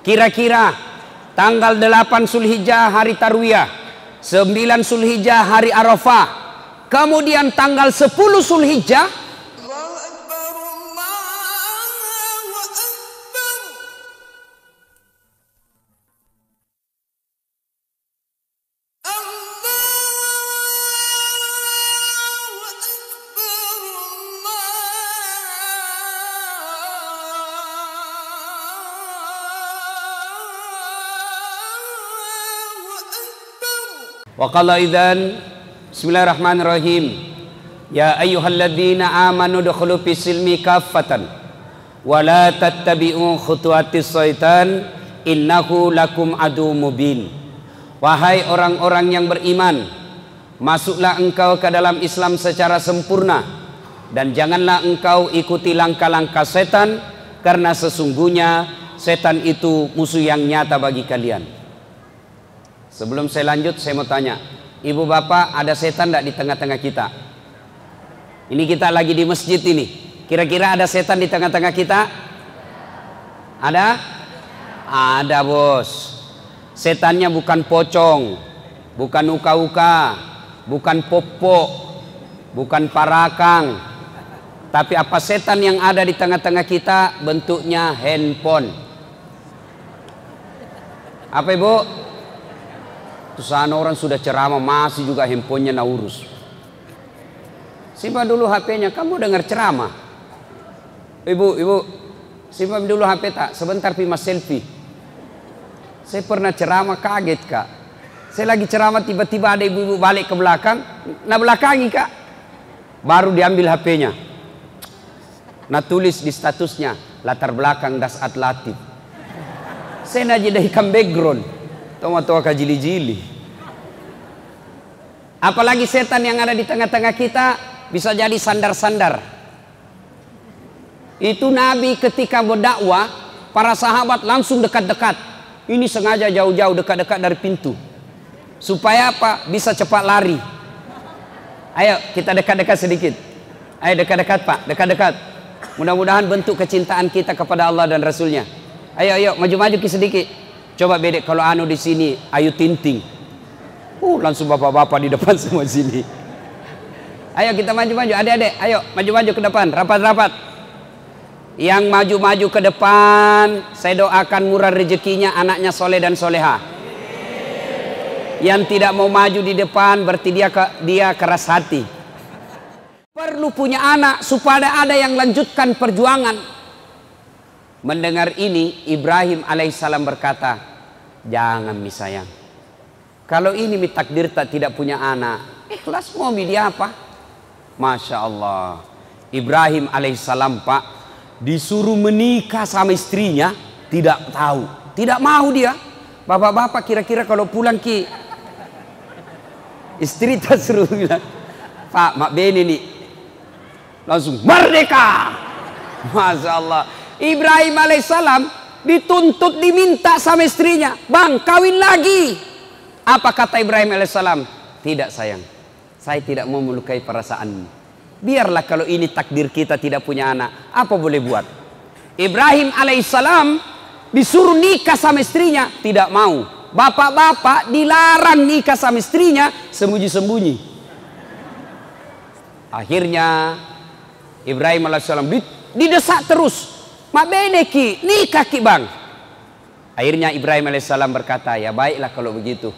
Kira-kira tanggal 8 Zulhijjah hari Tarwiyah, 9 Zulhijjah hari Arafah, kemudian tanggal 10 Zulhijjah wa qala idzan bismillahirrahmanirrahim ya ayyuhalladzina amanu dukhulu fis-silmi kaffatan wa la tattabi'u khutuwatis syaitan innahu lakum adu mubin. Wahai orang-orang yang beriman, masuklah engkau ke dalam Islam secara sempurna dan janganlah engkau ikuti langkah-langkah setan, karena sesungguhnya setan itu musuh yang nyata bagi kalian. Sebelum saya lanjut, saya mau tanya, ibu bapak, ada setan tidak di tengah-tengah kita? Ini kita lagi di masjid ini, kira-kira ada setan di tengah-tengah kita? Ada? Ada bos. Setannya bukan pocong, bukan uka-uka, bukan popok, bukan parakang, tapi apa setan yang ada di tengah-tengah kita? Bentuknya handphone. Apa ibu? Sana orang sudah ceramah masih juga handphonenya nak urus. Simpan dulu HP-nya, kamu dengar ceramah. Ibu, simpan dulu HP tak? Sebentar mas selfie. Saya pernah ceramah kaget kak. Saya lagi ceramah tiba-tiba ada ibu-ibu balik ke belakang, nah belakangi kak. Baru diambil HP-nya. Nah tulis di statusnya latar belakang Dasat Latif. Saya najidahkan background. Tomat-tomat kajili-jili. Apalagi setan yang ada di tengah-tengah kita bisa jadi sandar-sandar. Itu Nabi ketika berdakwah, para sahabat langsung dekat-dekat. Ini sengaja jauh-jauh dekat-dekat dari pintu. Supaya apa? Bisa cepat lari. Ayo kita dekat-dekat sedikit. Ayo dekat-dekat pak, dekat-dekat. Mudah-mudahan bentuk kecintaan kita kepada Allah dan Rasulnya. Ayo maju-maju sedikit. Coba bedek kalau anu di sini Ayu Tinting. Langsung bapak-bapak di depan semua sini. Ayo kita maju-maju, adik-adik, ayo maju-maju ke depan, rapat-rapat. Yang maju-maju ke depan, saya doakan murah rezekinya, anaknya soleh dan soleha. Yang tidak mau maju di depan berarti dia keras hati. Perlu punya anak supaya ada yang lanjutkan perjuangan. Mendengar ini, Ibrahim alaihissalam berkata, jangan mi sayang, kalau ini mi takdir tak tidak punya anak, ikhlas mau mi dia apa? Masya Allah, Ibrahim alaihissalam pak disuruh menikah sama istrinya, tidak tahu, tidak mau dia. Bapak-bapak kira-kira kalau pulang ki istri tak suruh bilang, pak mak beni nih, langsung merdeka. Masya Allah. Ibrahim alaihissalam dituntut diminta sama istrinya, bang kawin lagi. Apa kata Ibrahim alaihissalam? Tidak sayang, saya tidak mau melukai perasaanmu. Biarlah kalau ini takdir kita tidak punya anak, apa boleh buat. Ibrahim alaihissalam disuruh nikah sama istrinya, tidak mau. Bapak-bapak dilarang nikah sama istrinya, sembunyi-sembunyi. Akhirnya Ibrahim alaihissalam didesak terus. Mak beneki nikah ki bang. Akhirnya Ibrahim alaihissalam berkata, ya baiklah kalau begitu.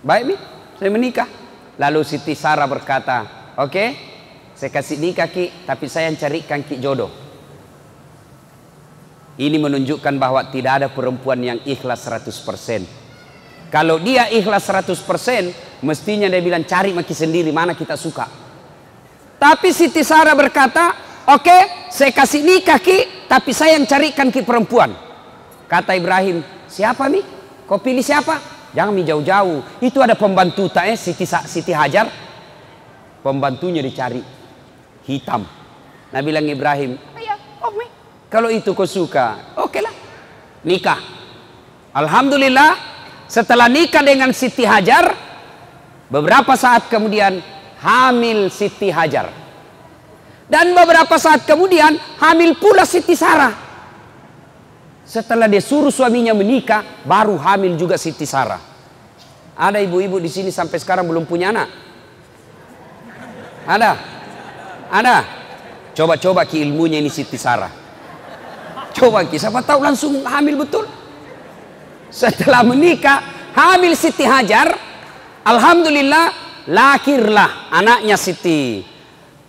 Baik mi, saya menikah. Lalu Siti Sarah berkata, oke, saya kasih nikah ki, tapi saya yang carikan ki jodoh. Ini menunjukkan bahwa tidak ada perempuan yang ikhlas 100%. Kalau dia ikhlas 100%, mestinya dia bilang cari maki sendiri mana kita suka. Tapi Siti Sarah berkata, oke, saya kasih nikah ki, tapi saya yang carikan ki perempuan. Kata Ibrahim, siapa mi? Kau pilih siapa? Jangan mi jauh-jauh. Itu ada pembantu tak Siti Hajar. Pembantunya dicari hitam. Nah bilang Ibrahim, ya, mi. Kalau itu kau suka, oke lah, nikah. Alhamdulillah, setelah nikah dengan Siti Hajar, beberapa saat kemudian hamil Siti Hajar. Dan beberapa saat kemudian hamil pula Siti Sarah. Setelah dia suruh suaminya menikah, baru hamil juga Siti Sarah. Ada ibu-ibu di sini sampai sekarang belum punya anak? Ada? Ada? Coba-coba ki ilmunya ini Siti Sarah. Coba ki, siapa tahu langsung hamil betul. Setelah menikah, hamil Siti Hajar, alhamdulillah lahirlah anaknya Siti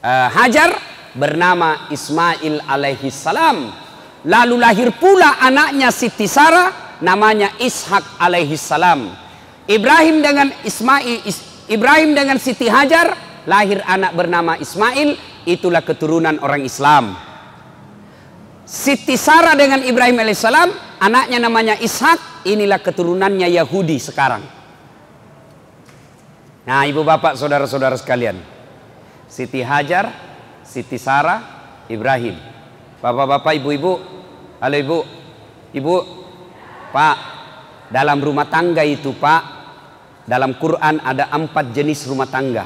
Hajar bernama Ismail alaihi salam. Lalu lahir pula anaknya Siti Sarah namanya Ishak alaihi salam. Ibrahim dengan Siti Hajar lahir anak bernama Ismail, itulah keturunan orang Islam. Siti Sarah dengan Ibrahim alaihissalam anaknya namanya Ishak, inilah keturunannya Yahudi sekarang. Nah, ibu bapak saudara-saudara sekalian, Siti Hajar, Siti Sarah, Ibrahim. Bapak-bapak, ibu-ibu, halo ibu, ibu, pak, dalam rumah tangga itu pak, dalam Quran ada 4 jenis rumah tangga.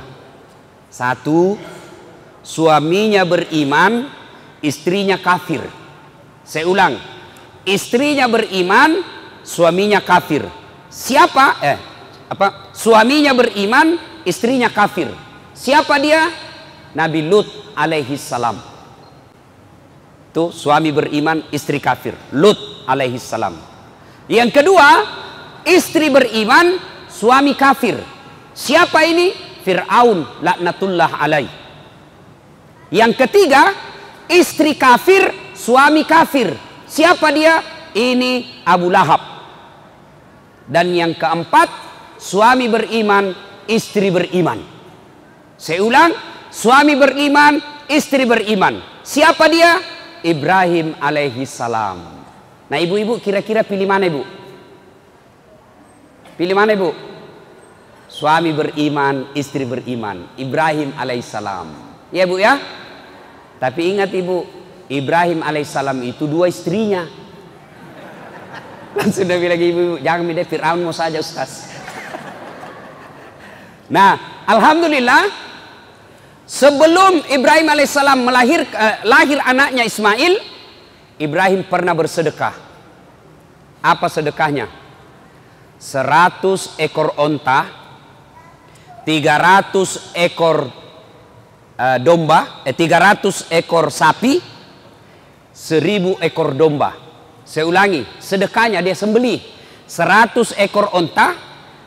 1, suaminya beriman, istrinya kafir. Saya ulang, istrinya beriman, suaminya kafir. Siapa? Suaminya beriman, istrinya kafir. Siapa dia? Nabi Lut alaihi salam. Tuh, suami beriman, istri kafir. Lut alaihi salam. Yang kedua, istri beriman, suami kafir. Siapa ini? Fir'aun laknatullah alaih. Yang ketiga, istri kafir, suami kafir. Siapa dia? Ini Abu Lahab. Dan yang keempat, suami beriman, istri beriman. Saya ulang, suami beriman, istri beriman. Siapa dia? Ibrahim alaihi salam. Nah, ibu-ibu kira-kira pilih mana ibu? Pilih mana ibu? Suami beriman, istri beriman. Ibrahim alaihissalam. Ya bu ya. Tapi ingat ibu, Ibrahim alaihissalam itu 2 istrinya. Langsung dia bilang ibu, jangan milih Fir'aun mau saja Ustaz. Nah, alhamdulillah, sebelum Ibrahim alaihissalam lahir anaknya Ismail, Ibrahim pernah bersedekah. Apa sedekahnya? 100 ekor onta, 300 ekor domba, 300 ekor sapi, 1000 ekor domba. Saya ulangi, sedekahnya dia sembelih 100 ekor onta,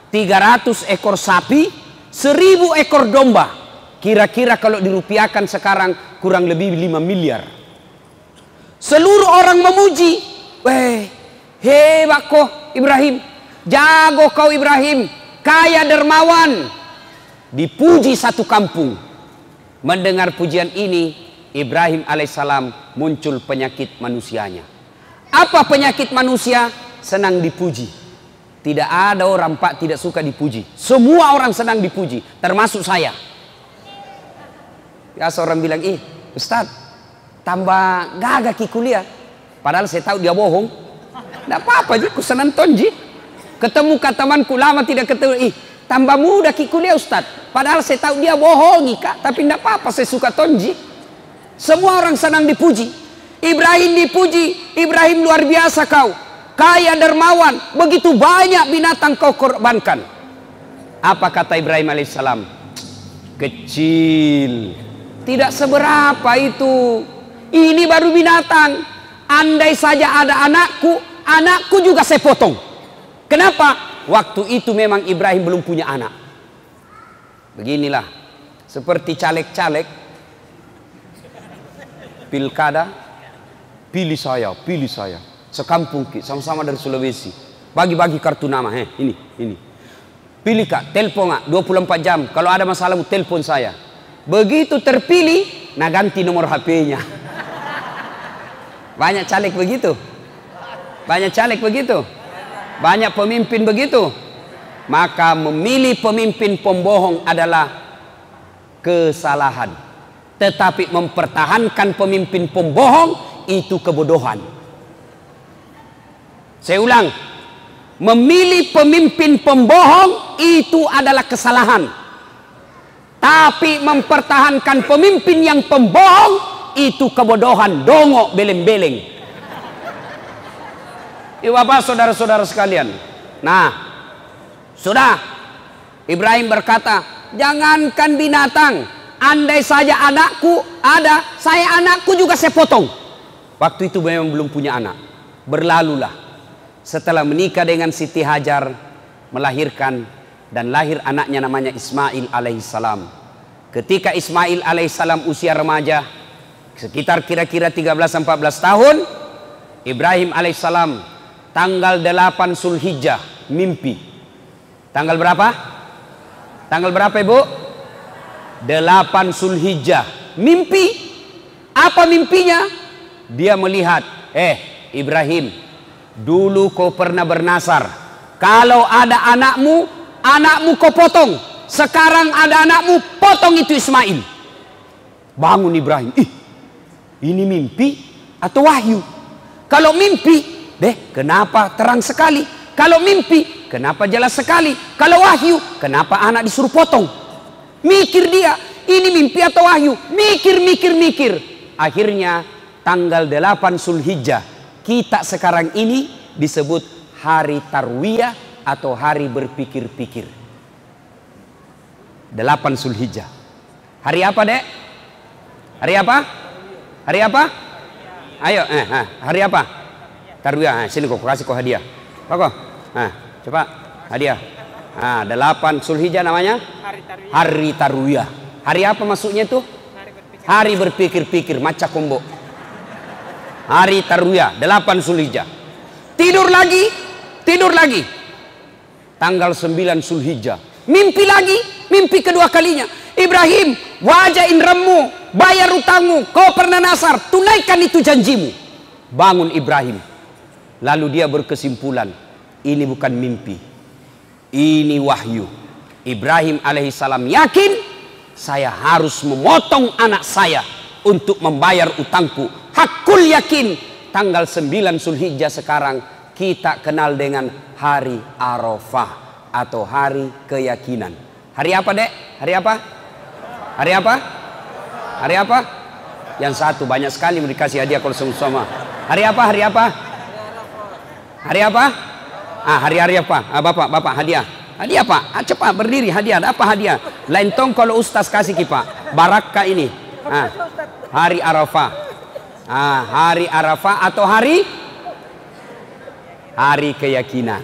300 ekor sapi, 1000 ekor domba. Kira-kira kalau dirupiahkan sekarang kurang lebih 5 miliar. Seluruh orang memuji. Weh, hebat kau Ibrahim, jago kau Ibrahim, kaya dermawan. Dipuji satu kampung. Mendengar pujian ini, Ibrahim alaihissalam muncul penyakit manusianya. Apa penyakit manusia? Senang dipuji. Tidak ada orang pak tidak suka dipuji. Semua orang senang dipuji, termasuk saya. Ya, seorang bilang, Ustaz, tambah gagah ki kuliah. Padahal saya tahu dia bohong. Tidak apa-apa, aku senang tonji. Ketemu temanku lama tidak ketemu, tambah muda ki kuliah Ustaz. Padahal saya tahu dia bohongi kak, tapi tidak apa-apa, saya suka tonji. Semua orang senang dipuji. Ibrahim dipuji, Ibrahim luar biasa kau, kaya dermawan, begitu banyak binatang kau korbankan. Apa kata Ibrahim alaihissalam? Kecil, tidak seberapa itu. Ini baru binatang. Andai saja ada anakku juga saya potong. Kenapa? Waktu itu memang Ibrahim belum punya anak. Beginilah, seperti caleg-caleg pilkada, pilih saya, sekampung sama-sama dari Sulawesi, bagi-bagi kartu nama, ini, pilih kak, telepon kak, 24 jam, kalau ada masalah telepon saya. Begitu terpilih, nah ganti nomor HP-nya. Banyak caleg begitu, banyak pemimpin begitu. Maka memilih pemimpin pembohong adalah kesalahan. Tetapi mempertahankan pemimpin pembohong itu kebodohan. Saya ulang, memilih pemimpin pembohong itu adalah kesalahan. Tapi mempertahankan pemimpin yang pembohong itu kebodohan, dongok beleng-beleng. Ibu bapak, saudara-saudara sekalian. Nah, sudah. Ibrahim berkata, jangankan binatang, andai saja anakku ada, anakku juga saya potong. Waktu itu memang belum punya anak. Berlalulah. Setelah menikah dengan Siti Hajar, melahirkan dan lahir anaknya namanya Ismail alaihissalam. Ketika Ismail alaihissalam usia remaja, sekitar kira-kira 13-14 tahun, Ibrahim alaihissalam tanggal 8 Zulhijjah mimpi. Tanggal berapa? Tanggal berapa Ibu? 8 Zulhijjah mimpi. Apa mimpinya? Dia melihat, Ibrahim, dulu kau pernah bernasar, kalau ada anakmu kau potong. Sekarang ada anakmu, potong itu Ismail. Bangun Ibrahim. Ini mimpi atau wahyu? Kalau mimpi, kenapa terang sekali? Kalau mimpi, kenapa jelas sekali? Kalau wahyu, kenapa anak disuruh potong? Mikir dia, ini mimpi atau wahyu? Mikir. Akhirnya tanggal 8 Zulhijjah, kita sekarang ini disebut hari Tarwiyah atau hari berpikir-pikir. 8 Zulhijjah. Hari apa, Dek? Hari apa? Hari apa? Ayo, hari apa? Tarwiyah. Sini kok kasih kau hadiah. Kok? Coba hadiah. 8 Zulhijjah namanya? Hari Tarwiyah. Hari apa maksudnya itu? Hari berpikir-pikir, maca kombo. Hari Tarwiyah, 8 Zulhijjah. Tidur lagi. Tanggal 9 Zulhijjah. Mimpi lagi, mimpi kedua kalinya. Ibrahim, wajah indramu, bayar utangmu, kau pernah nasar, tunaikan itu janjimu. Bangun Ibrahim. Lalu dia berkesimpulan, ini bukan mimpi, ini wahyu. Ibrahim alaihissalam yakin, saya harus memotong anak saya untuk membayar utangku. Hakul yakin. Tanggal 9 Zulhijjah sekarang kita kenal dengan hari Arafah atau hari keyakinan. Hari apa, Dek? Hari apa? Hari apa? Hari apa? Yang satu banyak sekali mau dikasih hadiah kalau sama-sama. Hari apa? Hari apa? Hari apa? Hari apa? Bapak hadiah. Hadiah Pak. Cepat berdiri, hadiah. Ada apa hadiah? Lain tong kalau ustaz kasih Pak. Barakah ini. Hari Arafah. Hari Arafah atau hari keyakinan.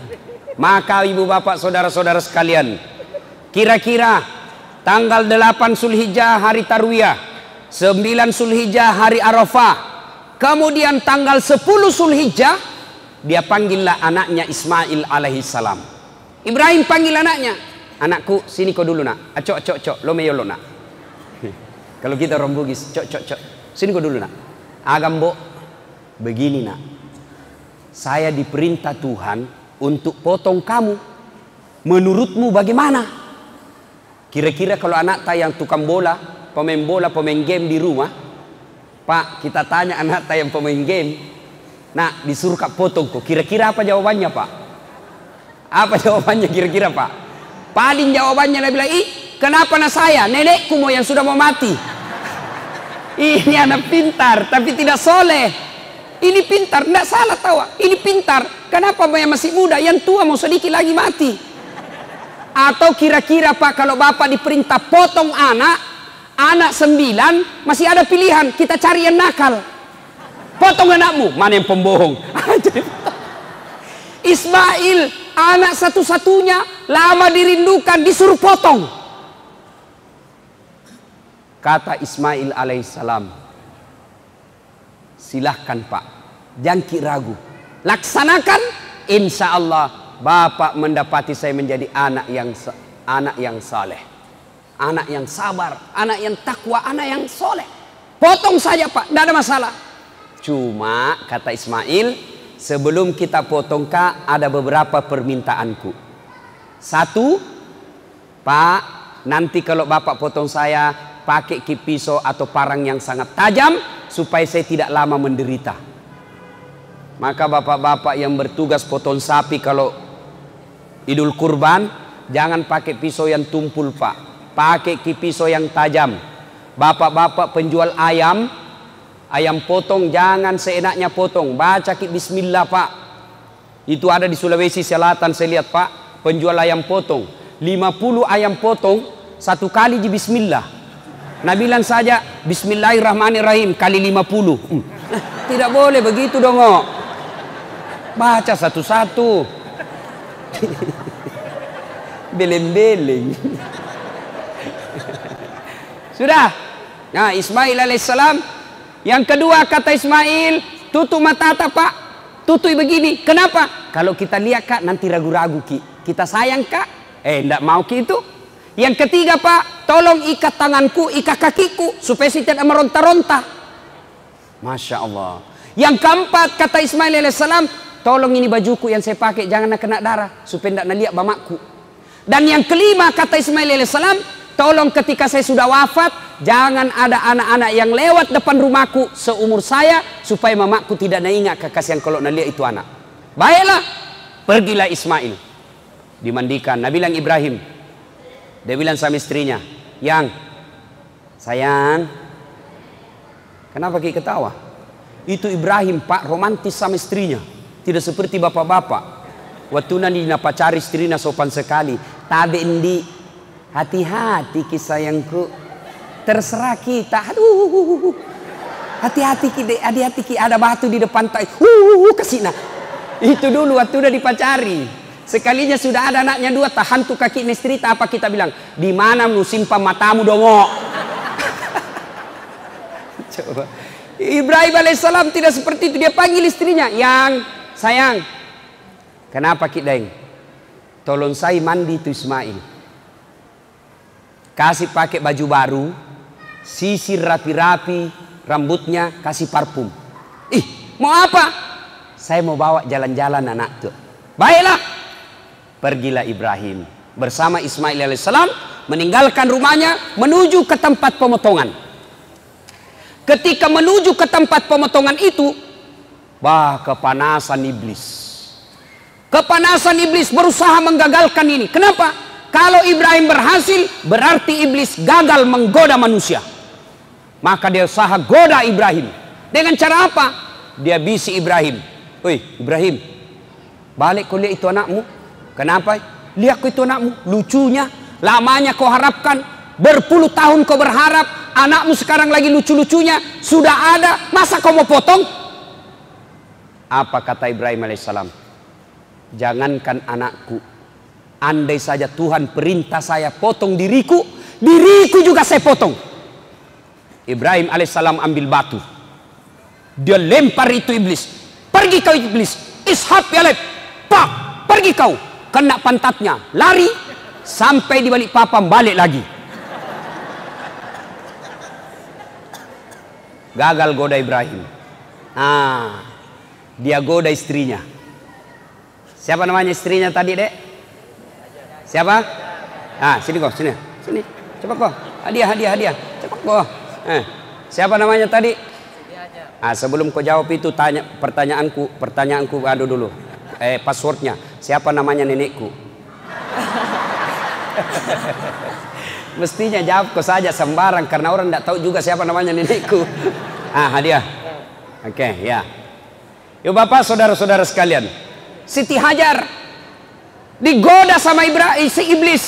Maka ibu bapak saudara-saudara sekalian, kira-kira tanggal 8 Zulhijjah hari Tarwiyah, 9 Zulhijjah hari Arafah, kemudian tanggal 10 Zulhijjah dia panggillah anaknya Ismail alaihissalam. Ibrahim panggil anaknya, anakku sini kau dulu nak. Cok lo meyo lo nak. Kalau kita orang Bugis, cok sini kau dulu nak. Agambo begini nak, saya diperintah Tuhan untuk potong kamu. Menurutmu bagaimana? Kira-kira kalau anak yang tukang bola, pemain game di rumah, Pak, kita tanya anak yang pemain game, nah disuruh kak potong kok. Kira-kira apa jawabannya Pak? Apa jawabannya kira-kira Pak? Paling jawabannya dia bilang, kenapa anak saya? Nenekku mau yang sudah mau mati. Ini anak pintar tapi tidak soleh. Ini pintar, tidak salah tawa. Ini pintar, kenapa yang masih muda, yang tua mau sedikit lagi mati. Atau kira-kira Pak, kalau Bapak diperintah potong anak 9, masih ada pilihan, kita cari yang nakal. Potong anakmu, mana yang pembohong. Ismail, anak satu-satunya, lama dirindukan, disuruh potong. Kata Ismail alaihissalam, silahkan Pak, jangan ragu, laksanakan, insya Allah Bapak mendapati saya menjadi anak yang saleh, anak yang sabar, anak yang takwa, anak yang soleh. Potong saja Pak, tidak ada masalah. Cuma kata Ismail, sebelum kita potong Kak, ada beberapa permintaanku. Satu, Pak, nanti kalau Bapak potong saya, pakai pisau atau parang yang sangat tajam supaya saya tidak lama menderita. Maka bapak-bapak yang bertugas potong sapi kalau Idul Kurban, jangan pakai pisau yang tumpul Pak, pakai pisau yang tajam. Bapak-bapak penjual ayam potong jangan seenaknya potong, baca bismillah Pak. Itu ada di Sulawesi Selatan, saya lihat Pak, penjual ayam potong. 50 ayam potong, satu kali di bismillah. Nah bilang saja bismillahirrahmanirrahim kali 50. Tidak boleh begitu dong. Baca satu-satu. Beleng-beleng. Sudah. Nah Ismail alaihissalam. Yang kedua kata Ismail, tutup mata Pak. Tutup begini. Kenapa? Kalau kita lihat Kak nanti ragu-ragu Ki. Kita sayang Kak. Enggak mau Ki itu. Yang ketiga Pak, tolong ikat tanganku, ikat kakiku supaya saya tidak meronta-ronta. Masya Allah. Yang keempat kata Ismail alaihissalam, tolong ini bajuku yang saya pakai jangan kena darah supaya tidak naliak bamaku. Dan yang kelima kata Ismail alaihissalam, tolong ketika saya sudah wafat jangan ada anak-anak yang lewat depan rumahku seumur saya supaya mamaku tidak ingat kekasihan kalau naliak itu anak. Baiklah, pergilah Ismail. Dimandikan. Nabi bilang Ibrahim. Dia bilang sama istrinya, yang sayang, kenapa Ki ketawa? Itu Ibrahim Pak romantis sama istrinya. Tidak seperti bapak-bapak. Waktu nanti pacari istrinya sopan sekali. Tabe endi, hati-hati Ki sayangku. Terserah kita. Aduh. Hati-hati Ki, hati-hati Ki, ada batu di depan tak. Kesina. Itu dulu waktu udah dipacari. Sekalinya sudah ada anaknya dua, tahan tuh kaki istri, apa kita bilang? Di mana mu simpan matamu dongo? Coba. Ibrahim alaihissalam tidak seperti itu. Dia panggil istrinya, yang sayang. Kenapa Ki Daeng? Tolong saya mandi itu Ismail. Kasih pakai baju baru, sisir rapi-rapi, rambutnya kasih parfum. Ih, mau apa? Saya mau bawa jalan-jalan anak tuh. Baiklah. Pergilah Ibrahim bersama Ismail alaihissalam meninggalkan rumahnya menuju ke tempat pemotongan. Ketika menuju ke tempat pemotongan itu, kepanasan iblis. Kepanasan iblis berusaha menggagalkan ini. Kenapa? Kalau Ibrahim berhasil, berarti iblis gagal menggoda manusia. Maka dia usaha goda Ibrahim. Dengan cara apa? Dia bisi Ibrahim. Woi Ibrahim, balik kau lihat itu anakmu. Kenapa? Lihat kau itu anakmu, lucunya, lamanya kau harapkan, berpuluh tahun kau berharap, anakmu sekarang lagi lucu-lucunya, sudah ada, masa kau mau potong? Apa kata Ibrahim alaihissalam? Jangankan anakku, andai saja Tuhan perintah saya potong diriku, diriku juga saya potong. Ibrahim alaihissalam ambil batu, dia lempar itu iblis. Pergi kau iblis, ishab ya lep, pak, pergi kau. Kena pantatnya, lari sampai di balik papan, balik lagi. Gagal goda Ibrahim. Dia goda istrinya. Siapa namanya istrinya tadi, Dek? Siapa? Sini kau, sini. Coba kau. Hadiah. Coba kau. Siapa namanya tadi? Sebelum kau jawab itu tanya pertanyaanku aduh dulu. Passwordnya. Siapa namanya nenekku? Mestinya jawab kau saja sembarang karena orang tidak tahu juga siapa namanya nenekku. Hadiah. Oke, ya. Yuk Bapak, saudara-saudara sekalian. Siti Hajar digoda sama Ibrahim si iblis.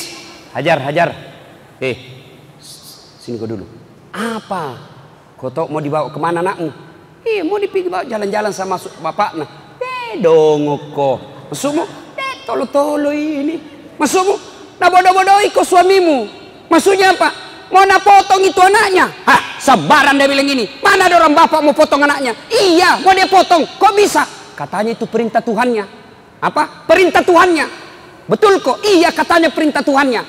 Hajar. Sini kau dulu. Apa? Kau tahu mau dibawa kemana anakmu? Mau dibawa jalan-jalan sama bapaknya. Dongoko. Maksudmu? Tolo-tolo ini. Maksudmu? Nah bodoh-bodohi kau suamimu. Maksudnya apa? Mau potong itu anaknya. Sebaran dia bilang gini. Mana ada orang bapak mau potong anaknya? Iya, mau dia potong. Kok bisa? Katanya itu perintah Tuhannya. Apa? Perintah Tuhannya. Betul kok? Iya, katanya perintah Tuhannya.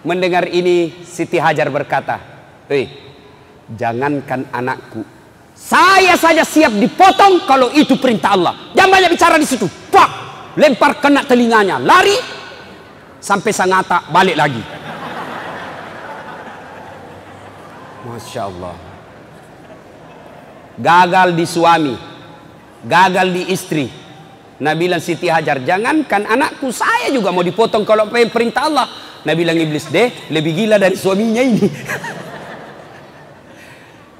Mendengar ini Siti Hajar berkata, jangankan anakku, saya saja siap dipotong kalau itu perintah Allah. Jangan banyak bicara di situ. Pak, lempar kena telinganya, lari sampai Sangatta, balik lagi. Masya Allah. Gagal di suami, gagal di istri. Nabi bilang Siti Hajar, jangankan anakku, saya juga mau dipotong kalau perintah Allah. Nabi bilang iblis, lebih gila dari suaminya ini.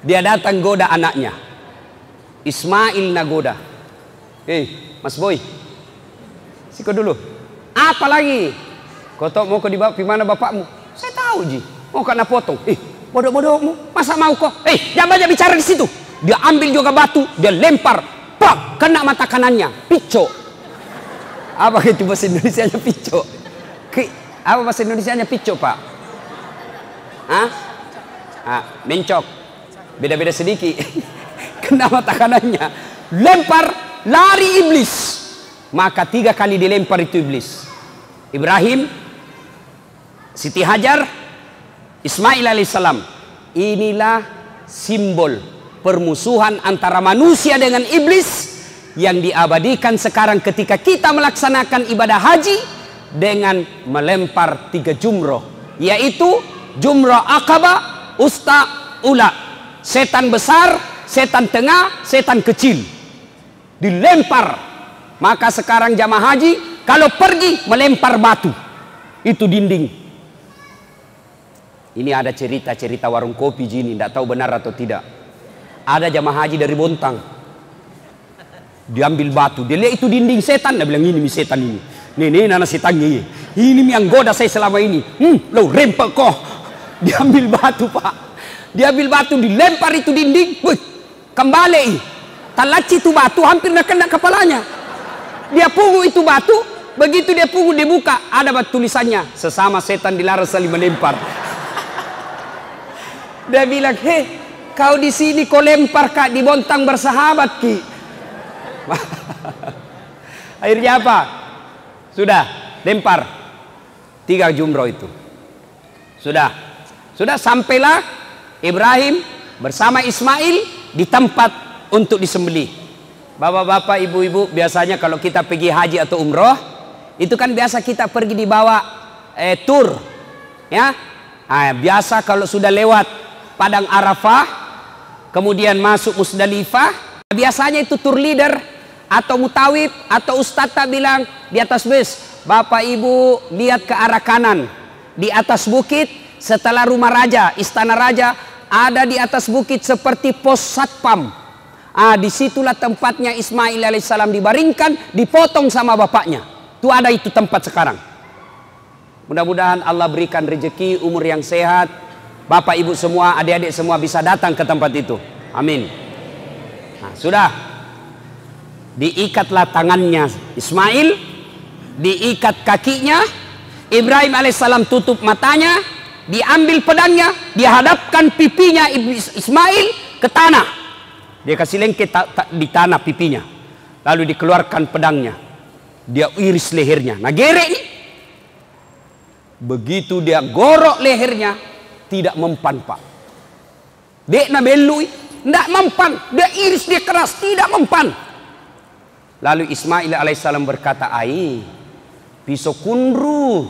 Dia datang goda anaknya. Ismail nagoda. Mas Boy, Siko dulu. Apa lagi? Kau tahu mau kau dibawa di mana bapakmu? Saya tahu ji. Mau kena potong. Bodoh-bodohmu. Masa mau kau? Jangan banyak bicara di situ. Dia ambil juga batu, dia lempar. Pak, kena mata kanannya. Pico. Apa itu bahasa Indonesianya pico? Apa bahasa Indonesianya pico, Pak? Hah? Mencok. Beda-beda sedikit. Kena mata kanannya. Lempar, lari iblis. Maka 3 kali dilempar itu iblis. Ibrahim, Siti Hajar, Ismail alaihissalam. Inilah simbol permusuhan antara manusia dengan iblis yang diabadikan sekarang ketika kita melaksanakan ibadah haji dengan melempar 3 jumroh, yaitu jumroh Aqabah, Usta, Ula. Setan besar, setan tengah, setan kecil dilempar. Maka sekarang jamaah haji kalau pergi melempar batu, itu dinding. Ini ada cerita-cerita warung kopi gini, tidak tahu benar atau tidak. Ada jamaah haji dari Bontang, diambil batu, dia lihat itu dinding setan, dia bilang ini setan ini. Nih nana setannya ini yang goda saya selama ini. Lo rempel kok. Diambil batu, Pak. Diambil batu, dilempar itu dinding. Wih, kembali. Talaci itu batu hampir nak kena kepalanya. Dia pungu itu batu, begitu dia pungu dibuka, ada batu tulisannya, sesama setan dilarang saling melempar. Dia bilang, kau di sini kau lempar Kak, di Bontang bersahabat Ki. Akhirnya apa? Sudah lempar 3 jumroh itu. Sudah sampailah Ibrahim bersama Ismail di tempat untuk disembelih. Bapak-bapak, ibu-ibu, biasanya kalau kita pergi haji atau umroh, itu kan biasa kita pergi dibawa tur, ya. Biasa kalau sudah lewat Padang Arafah, kemudian masuk Musdalifah, biasanya itu tur leader atau mutawib atau ustadz bilang di atas bus, Bapak Ibu lihat ke arah kanan, di atas bukit setelah rumah raja, istana raja, ada di atas bukit seperti pos satpam. Disitulah tempatnya Ismail alaihissalam dibaringkan, dipotong sama bapaknya. Itu ada itu tempat sekarang. Mudah-mudahan Allah berikan rezeki, umur yang sehat. Bapak ibu semua, adik-adik semua bisa datang ke tempat itu. Amin. Sudah. Diikatlah tangannya Ismail, diikat kakinya. Ibrahim alaihissalam tutup matanya, diambil pedangnya, dihadapkan pipinya Ismail ke tanah. Dia kasih lengket di tanah pipinya. Lalu dikeluarkan pedangnya. Dia iris lehernya. Nah gerek ini. Begitu dia gorok lehernya, tidak mempan, Pak. Dek na belui, tidak mempan. Dia iris, dia keras, tidak mempan. Lalu Ismail alaihissalam berkata, pisau kundru.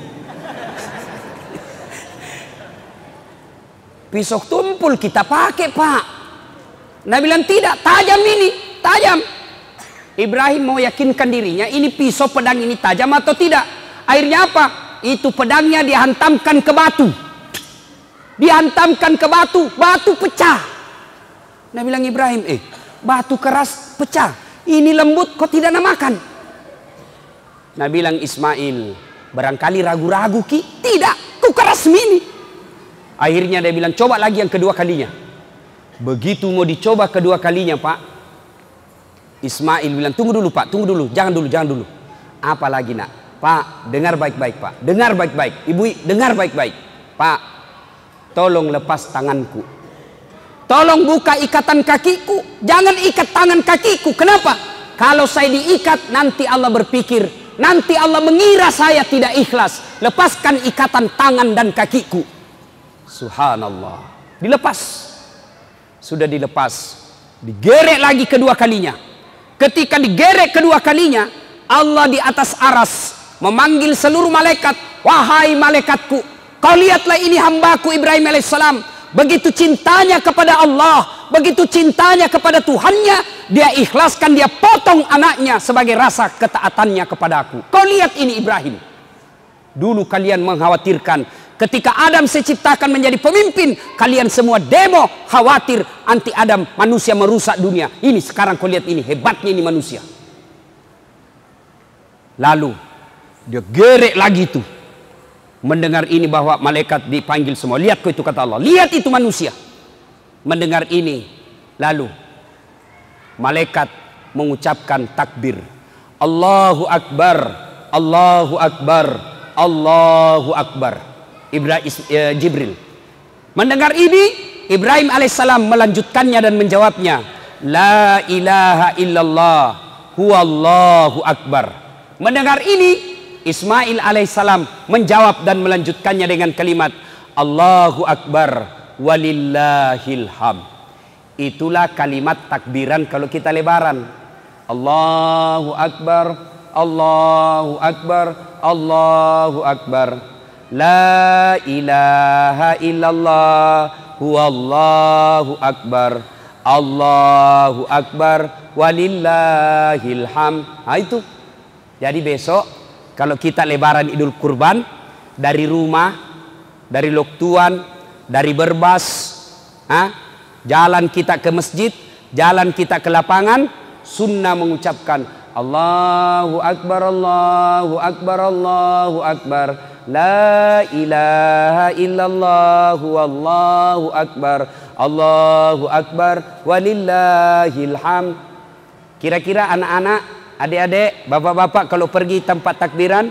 Pisau tumpul kita pakai, Pak. Nabi bilang tidak, tajam ini, tajam. Ibrahim mau yakinkan dirinya, ini pisau pedang ini tajam atau tidak. Akhirnya apa? Itu pedangnya dihantamkan ke batu. Dihantamkan ke batu, batu pecah. Nabi bilang Ibrahim, batu keras pecah. Ini lembut kok tidak nak makan. Nabi bilang Ismail, barangkali ragu-ragu Ki. Tidak, ku keras mini. Akhirnya dia bilang coba lagi yang kedua kalinya. Begitu mau dicoba kedua kalinya, Pak, Ismail bilang tunggu dulu Pak, tunggu dulu, jangan dulu. Apa lagi nak? Pak, dengar baik-baik Pak, dengar baik-baik. Ibu, dengar baik-baik. Pak, tolong lepas tanganku. Tolong buka ikatan kakiku. Jangan ikat tangan kakiku. Kenapa? Kalau saya diikat, nanti Allah berpikir, nanti Allah mengira saya tidak ikhlas. Lepaskan ikatan tangan dan kakiku. Subhanallah. Dilepas. Sudah dilepas, digerek lagi kedua kalinya. Ketika digerek kedua kalinya, Allah di atas aras memanggil seluruh malaikat, wahai malaikatku, kau lihatlah ini hambaku Ibrahim alaihissalam. Begitu cintanya kepada Allah, begitu cintanya kepada Tuhannya, dia ikhlaskan, dia potong anaknya sebagai rasa ketaatannya kepada aku. Kau lihat ini Ibrahim. Dulu kalian mengkhawatirkan ketika Adam saya ciptakan menjadi pemimpin, kalian semua demo, khawatir anti Adam, manusia merusak dunia. Ini sekarang kau lihat ini, hebatnya ini manusia. Lalu Dia gerek lagi tuh. Mendengar ini bahwa malaikat dipanggil semua. Lihat kau itu, kata Allah. Lihat itu manusia. Mendengar ini. Lalu malaikat mengucapkan takbir. Allahu Akbar. Allahu Akbar. Allahu Akbar. Jibril. Mendengar ini, Ibrahim alaihissalam melanjutkannya dan menjawabnya. La ilaha illallah. Huwallahu Akbar. Mendengar ini, Ismail alaihissalam menjawab dan melanjutkannya dengan kalimat Allahu Akbar walillahil ham. Itulah kalimat takbiran kalau kita lebaran. Allahu Akbar, Allahu Akbar, Allahu Akbar. La ilaha illallah, huwallahu akbar, Allahu Akbar walillahil ham. Nah itu. Jadi besok kalau kita lebaran Idul Kurban, dari rumah, dari Loktuan, dari Berbas, jalan kita ke masjid, jalan kita ke lapangan, sunnah mengucapkan Allahu Akbar, Allahu Akbar, Allahu Akbar, la ilaha illallah, wallahu akbar, Allahu Akbar walillahil ham. Kira-kira anak-anak, adik-adik, bapak-bapak kalau pergi tempat takbiran,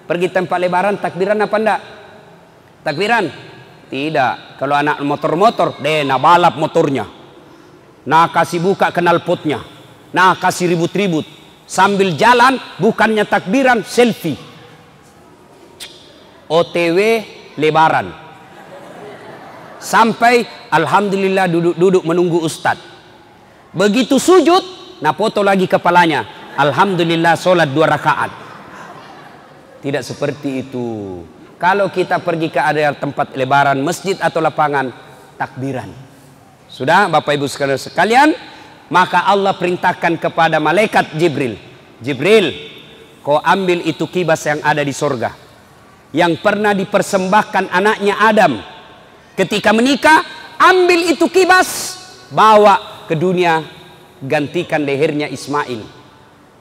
pergi tempat lebaran, takbiran apa enggak? Takbiran? Tidak. Kalau anak motor-motor, nah balap motornya. Nah kasih buka knalpotnya. Nah kasih ribut-ribut. Sambil jalan bukannya takbiran, selfie. OTW lebaran. Sampai alhamdulillah duduk menunggu ustadz. Begitu sujud, nah foto lagi kepalanya. Alhamdulillah sholat 2 rakaat. Tidak seperti itu. Kalau kita pergi ke area tempat lebaran, masjid atau lapangan, takbiran. Sudah Bapak Ibu sekalian, maka Allah perintahkan kepada malaikat Jibril. Jibril, kau ambil itu kibas yang ada di sorga, yang pernah dipersembahkan anaknya Adam ketika menikah. Ambil itu kibas, bawa ke dunia, gantikan lehernya Ismail.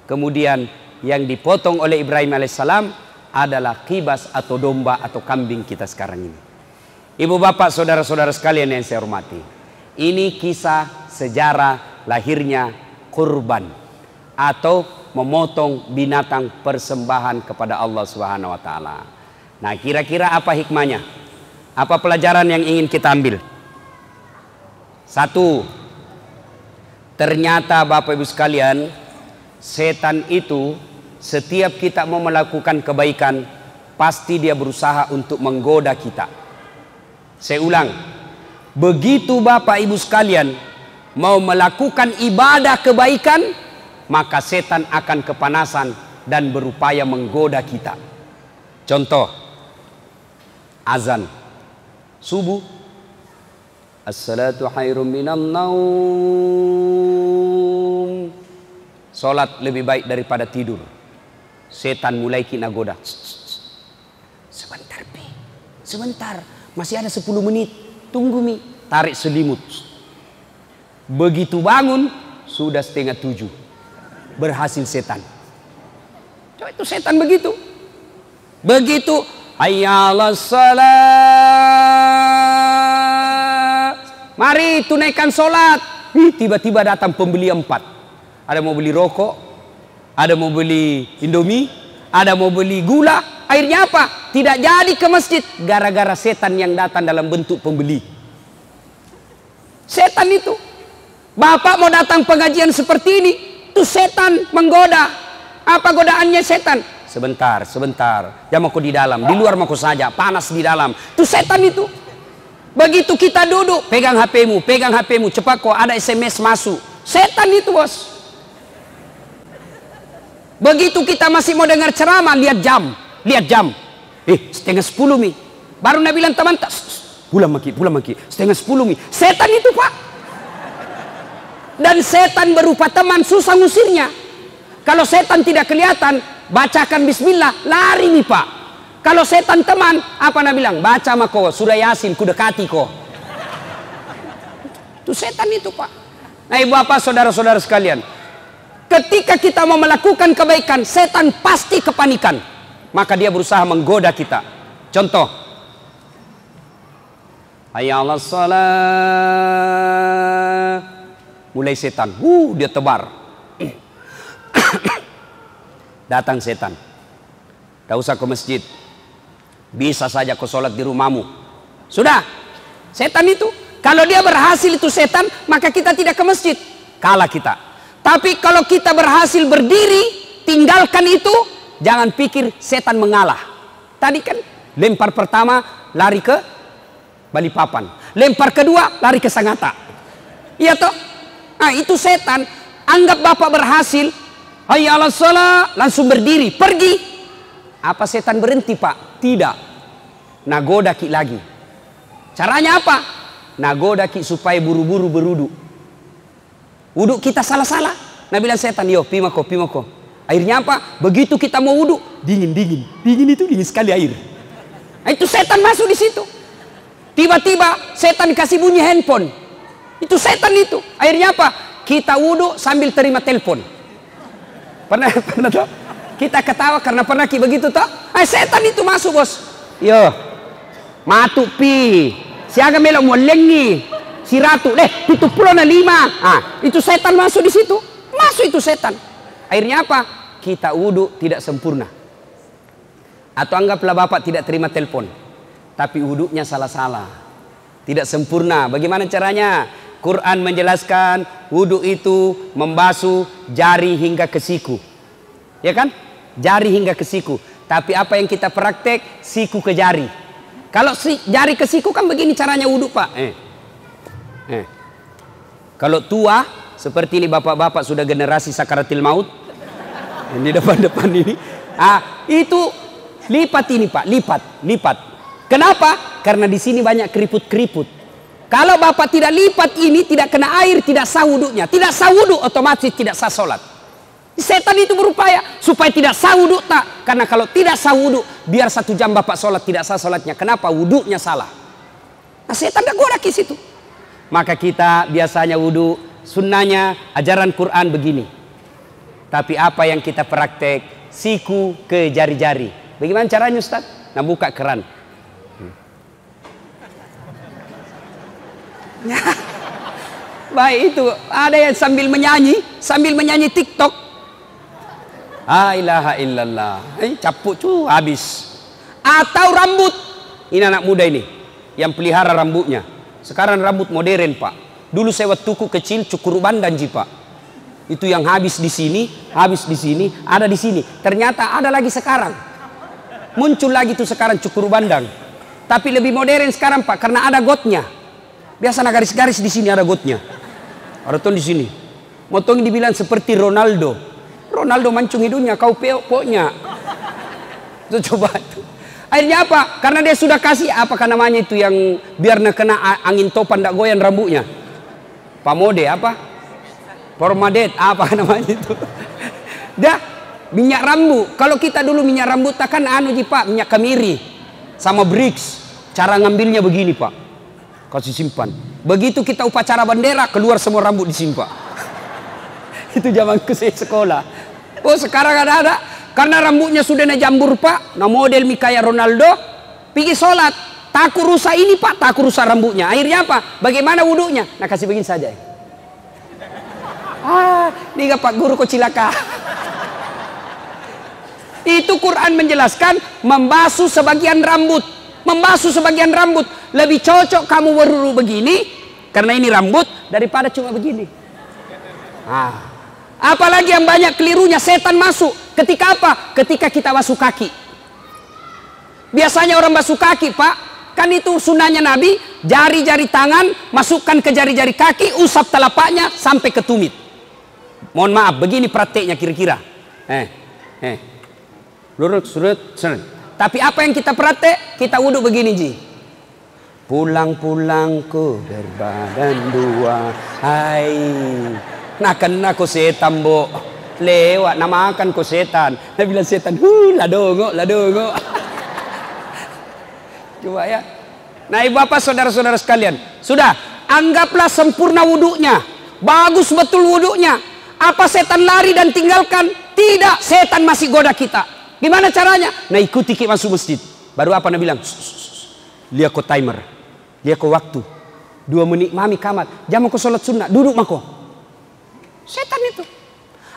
Kemudian yang dipotong oleh Ibrahim alaihissalam adalah kibas atau domba atau kambing kita sekarang ini. Ibu bapak saudara-saudara sekalian yang saya hormati, ini kisah sejarah lahirnya kurban atau memotong binatang persembahan kepada Allah Subhanahu wa taala. Nah, kira-kira apa hikmahnya? Apa pelajaran yang ingin kita ambil? Satu, ternyata Bapak Ibu sekalian, setan itu setiap kita mau melakukan kebaikan, pasti dia berusaha untuk menggoda kita. Saya ulang, begitu Bapak Ibu sekalian mau melakukan ibadah kebaikan, maka setan akan kepanasan dan berupaya menggoda kita. Contoh, azan subuh, as-salatu khairum minan naum, salat lebih baik daripada tidur. Setan mulai kena goda. Sebentar Pi, sebentar, masih ada 10 menit, tunggu Mi. Tarik selimut. Begitu bangun sudah 6:30, berhasil setan. Coba itu setan begitu. Begitu hayya 'alas shalah, mari tunaikan sholat. Tiba-tiba datang pembeli 4. Ada mau beli rokok, ada mau beli Indomie, ada mau beli gula. Akhirnya apa? Tidak jadi ke masjid gara-gara setan yang datang dalam bentuk pembeli. Setan itu. Bapak mau datang pengajian seperti ini, itu setan menggoda. Apa godaannya setan? Sebentar, sebentar. Jangan aku di dalam, di luar mau saja, panas di dalam. Itu setan itu. Begitu kita duduk, pegang HP-mu, cepat kok ada SMS masuk. Setan itu, bos. Begitu kita masih mau dengar ceramah, lihat jam. 9:30 Mi. Baru Nabi bilang teman, pulang maki, 9:30 Mi. Setan itu, Pak. Dan setan berupa teman, susah ngusirnya. Kalau setan tidak kelihatan, bacakan bismillah, lari nih Pak. Kalau setan teman, apa Nabi bilang? Baca mako, surah Yasin, ku dekati kok. Itu setan itu Pak. Nah ibu bapak saudara-saudara sekalian, ketika kita mau melakukan kebaikan, setan pasti kepanikan. maka dia berusaha menggoda kita. Contoh, hayya 'alas shalah, mulai setan, dia tebar. Datang setan, tidak usah ke masjid, bisa saja kau sholat di rumahmu. Sudah, setan itu, kalau dia berhasil itu setan, maka kita tidak ke masjid, kalah kita. Tapi kalau kita berhasil berdiri, tinggalkan itu, jangan pikir setan mengalah. Tadi kan lempar pertama lari ke Balikpapan, lempar kedua lari ke Sangatta. Iya toh? Nah, itu setan. Anggap bapak berhasil, hayya 'alas shalah, langsung berdiri, pergi. Apa setan berhenti, Pak? Tidak. Nagodaki lagi. Caranya apa? Nagodaki supaya buru-buru berwudu. Wudu kita salah-salah. Nah bilang setan, yo pimako. Akhirnya apa? Begitu kita mau wudu, dingin itu dingin sekali air. Nah, itu setan masuk di situ. Tiba-tiba setan kasih bunyi handphone. Itu setan itu. Akhirnya apa? Kita wudu sambil terima telepon. Pernah toh? Kita ketawa karena pernah begitu toh? Setan itu masuk, bos. Yo, matuk pi. Siaga melok molengi. Si ratu, 75. Itu setan masuk di situ. Masuk itu setan. Akhirnya apa? Kita wudu tidak sempurna. Atau anggaplah bapak tidak terima telepon, tapi wudunya salah-salah, tidak sempurna. Bagaimana caranya? Quran menjelaskan wudu itu membasuh jari hingga ke siku, ya kan? Jari hingga ke siku. Tapi apa yang kita praktek? Siku ke jari. Kalau jari ke siku kan begini caranya wudu, Pak. Kalau tua seperti ini, bapak-bapak sudah generasi sakaratil maut, ini depan-depan ini, itu lipat ini, Pak, lipat. Kenapa? Karena di sini banyak keriput-keriput. Kalau bapak tidak lipat ini, tidak kena air, tidak sah wudunya. Tidak sah wudu, otomatis tidak sah sholat. Setan itu berupaya supaya tidak sah wudu, tak. Karena kalau tidak sah wudu, biar 1 jam bapak sholat tidak sah sholatnya. Kenapa? Wudunya salah. Nah, setan tidak goda ke situ. Maka kita biasanya wudu, sunnahnya ajaran Quran begini. Tapi apa yang kita praktek? Siku ke jari-jari. Bagaimana caranya, Ustaz? Nah, buka keran. Baik, itu ada yang sambil menyanyi TikTok. La ilaha illallah. Capuk habis. Atau rambut. Ini anak muda ini yang pelihara rambutnya. Sekarang rambut modern, Pak. Dulu saya waktu kecil cukur bandan, Pak. Itu yang habis di sini, ada di sini. Ternyata ada lagi sekarang. Muncul lagi tuh sekarang cukur bandang. Tapi lebih modern sekarang, Pak, karena ada gotnya. Biasa garis-garis di sini ada gotnya. Ada tuh di sini. Motong dibilang seperti Ronaldo. Ronaldo mancung hidungnya, kau pokoknya. Itu coba tuh. Akhirnya apa? Karena dia sudah kasih apakah namanya itu yang biar kena angin topan tidak goyang rambutnya. Pamode apa? Pormadet apa namanya itu? Dah minyak rambut. Kalau kita dulu minyak rambut kan Pak, minyak kemiri sama Brix. Cara ngambilnya begini, Pak. Kasih simpan. Begitu kita upacara bendera, keluar semua rambut di sini, Pak. Itu zaman saya sekolah. Oh, sekarang ada. Karena rambutnya sudah jambur, Pak. Nah, model kayak Ronaldo. Pergi sholat. Takut rusak ini, Pak. Takut rusak rambutnya. Akhirnya apa? Bagaimana wudunya? Nah, kasih begini saja. Ini Pak Guru kok cilaka. Itu Quran menjelaskan membasuh sebagian rambut. Membasuh sebagian rambut. Lebih cocok kamu berwudu begini, karena ini rambut, daripada cuma begini. Apalagi yang banyak kelirunya, setan masuk. Ketika apa? Ketika kita basuh kaki. Biasanya orang basuh kaki, Pak, kan itu sunnahnya Nabi, jari-jari tangan masukkan ke jari-jari kaki, usap telapaknya sampai ke tumit. Mohon maaf, begini prakteknya kira-kira. Tapi apa yang kita praktek? Kita wudhu begini, Ji. Pulang-pulangku berbadan dua, hai. Nah kena ko setan, Bo. Lewat namakan ko setan. Dia bilang setan, ladongo. Coba ya. Nah, ibu bapak saudara-saudara sekalian, sudah anggaplah sempurna wudunya, bagus betul wudunya. Apa setan lari dan tinggalkan? Tidak, setan masih goda kita. Gimana caranya? Nah ikuti ke masuk masjid. Baru apa Nabi bilang? Lihat ko timer. Lihat ko waktu. 2 menit mami kamat. Jam ko sholat sunnah. Duduk mako. Setan itu.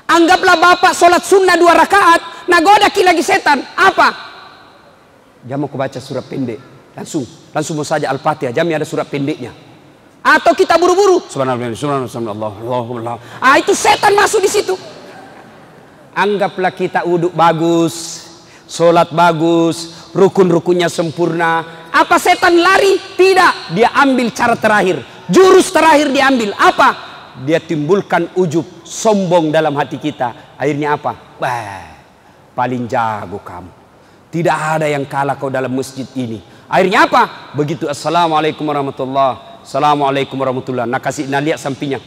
Anggaplah bapak sholat sunnah 2 rakaat. Nagoda ki lagi setan. Apa? Jam ko baca surat pendek. Langsung mau saja Al-Fatihah. Jamnya ada surat pendeknya. Atau kita buru-buru. Subhanallah. Ah itu setan masuk di situ. Anggaplah kita uduk bagus, sholat bagus, rukun-rukunnya sempurna. Apa setan lari? Tidak. Dia ambil cara terakhir. Jurus terakhir diambil. Apa? Dia timbulkan ujub, sombong dalam hati kita. Akhirnya apa? Paling jago kamu. Tidak ada yang kalah kau dalam masjid ini. Akhirnya apa? Begitu assalamualaikum warahmatullah, assalamualaikum warahmatullah. Nah kasih lihat sampingnya.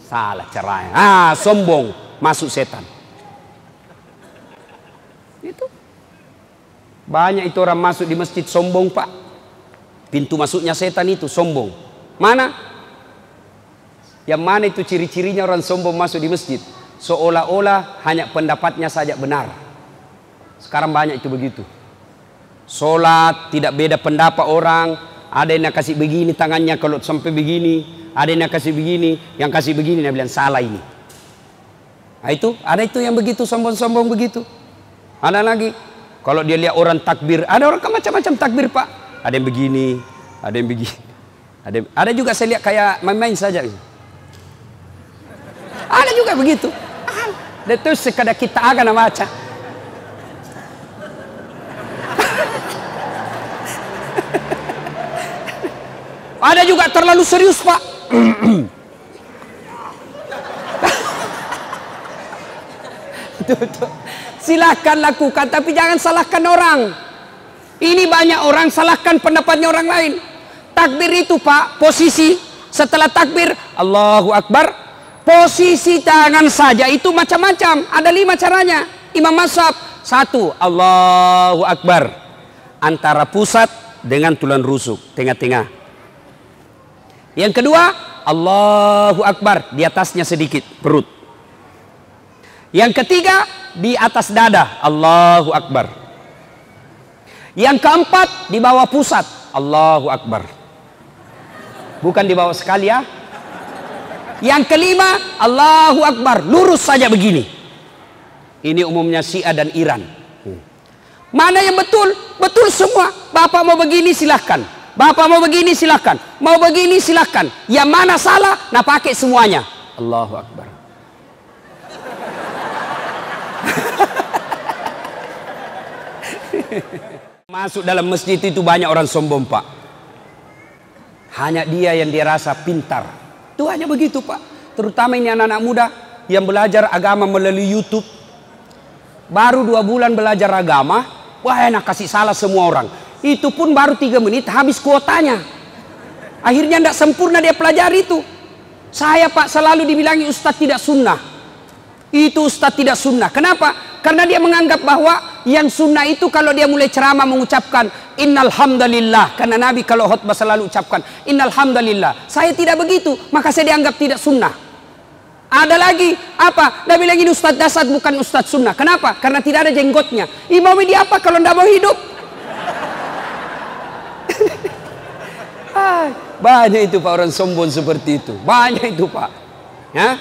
Salah caranya. Sombong. Masuk setan. Itu. Banyak itu orang masuk di masjid sombong pak. Pintu masuknya setan itu sombong. Mana? Yang mana itu ciri-cirinya orang sombong masuk di masjid? Seolah-olah hanya pendapatnya saja benar. Sekarang banyak itu begitu. Sholat tidak beda pendapat orang. Ada yang kasih begini tangannya kalau sampai begini. Ada yang kasih begini. Yang kasih begini dia bilang salah ini. Nah itu, ada itu yang begitu sombong-sombong begitu. Ada lagi, kalau dia lihat orang takbir, ada orang macam-macam takbir pak. Ada yang begini, ada yang begini. Ada juga saya lihat kayak main-main saja. Ada juga begitu. Itu sekadar kita akan baca. Ada juga terlalu serius pak. Silahkan lakukan, tapi jangan salahkan orang. Ini banyak orang salahkan pendapatnya orang lain. Takbir itu pak, posisi setelah takbir Allahu Akbar, posisi tangan saja itu macam-macam. Ada 5 caranya. Imam Mazhab 1 Allahu Akbar antara pusat dengan tulang rusuk tengah-tengah. Yang kedua Allahu Akbar di atasnya sedikit perut. Yang ketiga di atas dada Allahu Akbar. Yang keempat di bawah pusat Allahu Akbar. Bukan di bawah sekali ya. Yang kelima Allahu Akbar lurus saja begini. Ini umumnya Syiah dan Iran. Mana yang betul? Betul semua. Bapak mau begini silahkan. Bapak mau begini silahkan. Mau begini silahkan. Yang mana salah? Nah pakai semuanya. Allahu Akbar. Masuk dalam masjid itu banyak orang sombong pak. Hanya dia yang dia rasa pintar. Itu hanya begitu pak. Terutama ini anak-anak muda yang belajar agama melalui YouTube. Baru 2 bulan belajar agama. Wah enak kasih salah semua orang. Itu pun baru 3 menit habis kuotanya. Akhirnya tidak sempurna dia pelajari itu. Saya pak selalu dibilangi ustadz tidak sunnah. Itu ustadz tidak sunnah. Kenapa? Karena dia menganggap bahwa yang sunnah itu kalau dia mulai ceramah mengucapkan innal hamdalillah. Karena Nabi kalau khutbah selalu ucapkan innal hamdalillah. Saya tidak begitu, maka saya dianggap tidak sunnah. Ada lagi apa? Nabi bilang ini ustadz dasar bukan ustadz sunnah. Kenapa? Karena tidak ada jenggotnya. Imam ini apa kalau tidak mau hidup? Banyak itu pak orang sombong seperti itu. Banyak itu pak. Ya?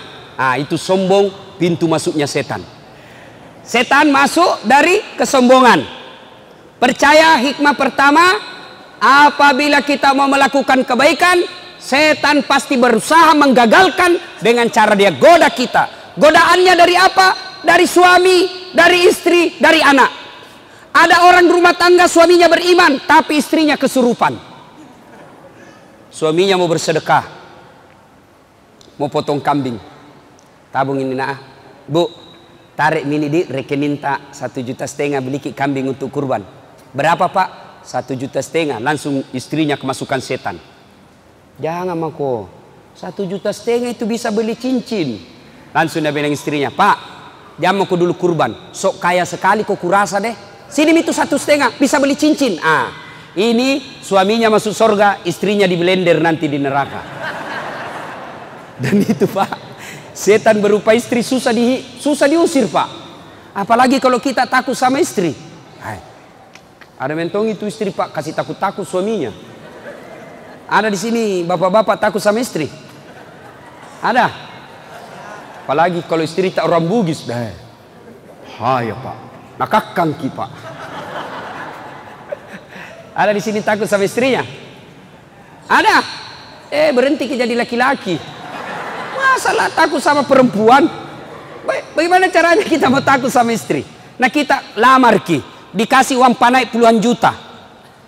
Itu sombong pintu masuknya setan. Setan masuk dari kesombongan. Percaya hikmah pertama, apabila kita mau melakukan kebaikan, setan pasti berusaha menggagalkan dengan cara dia goda kita. Godaannya dari apa? Dari suami, dari istri, dari anak. Ada orang rumah tangga suaminya beriman, tapi istrinya kesurupan. Suaminya mau bersedekah, mau potong kambing. Tabung ini nah, bu. Tarik mini di rekening tak 1,5 juta beli kambing untuk kurban. Berapa pak? 1,5 juta. Langsung istrinya kemasukan setan. Jangan mako. 1,5 juta itu bisa beli cincin. Langsung dia bilang istrinya, pak, jangan aku dulu kurban. Sok kaya sekali kok kurasa deh. Sini itu 1,5 bisa beli cincin. Ini suaminya masuk surga, istrinya di blender nanti di neraka. Dan itu pak. Setan berupa istri susah diusir pak. Apalagi kalau kita takut sama istri. Hai. Ada mentong itu istri Pak, kasih takut-takut suaminya. Ada di sini bapak-bapak takut sama istri? Ada? Apalagi kalau istri tak orang Bugis. Hai Pak, nakakang ki Pak. Ada di sini takut sama istrinya? Ada? Berhenti jadi laki-laki. Masalah takut sama perempuan. Bagaimana caranya kita mau takut sama istri? Nah kita lamar ki, dikasih uang panai puluhan juta.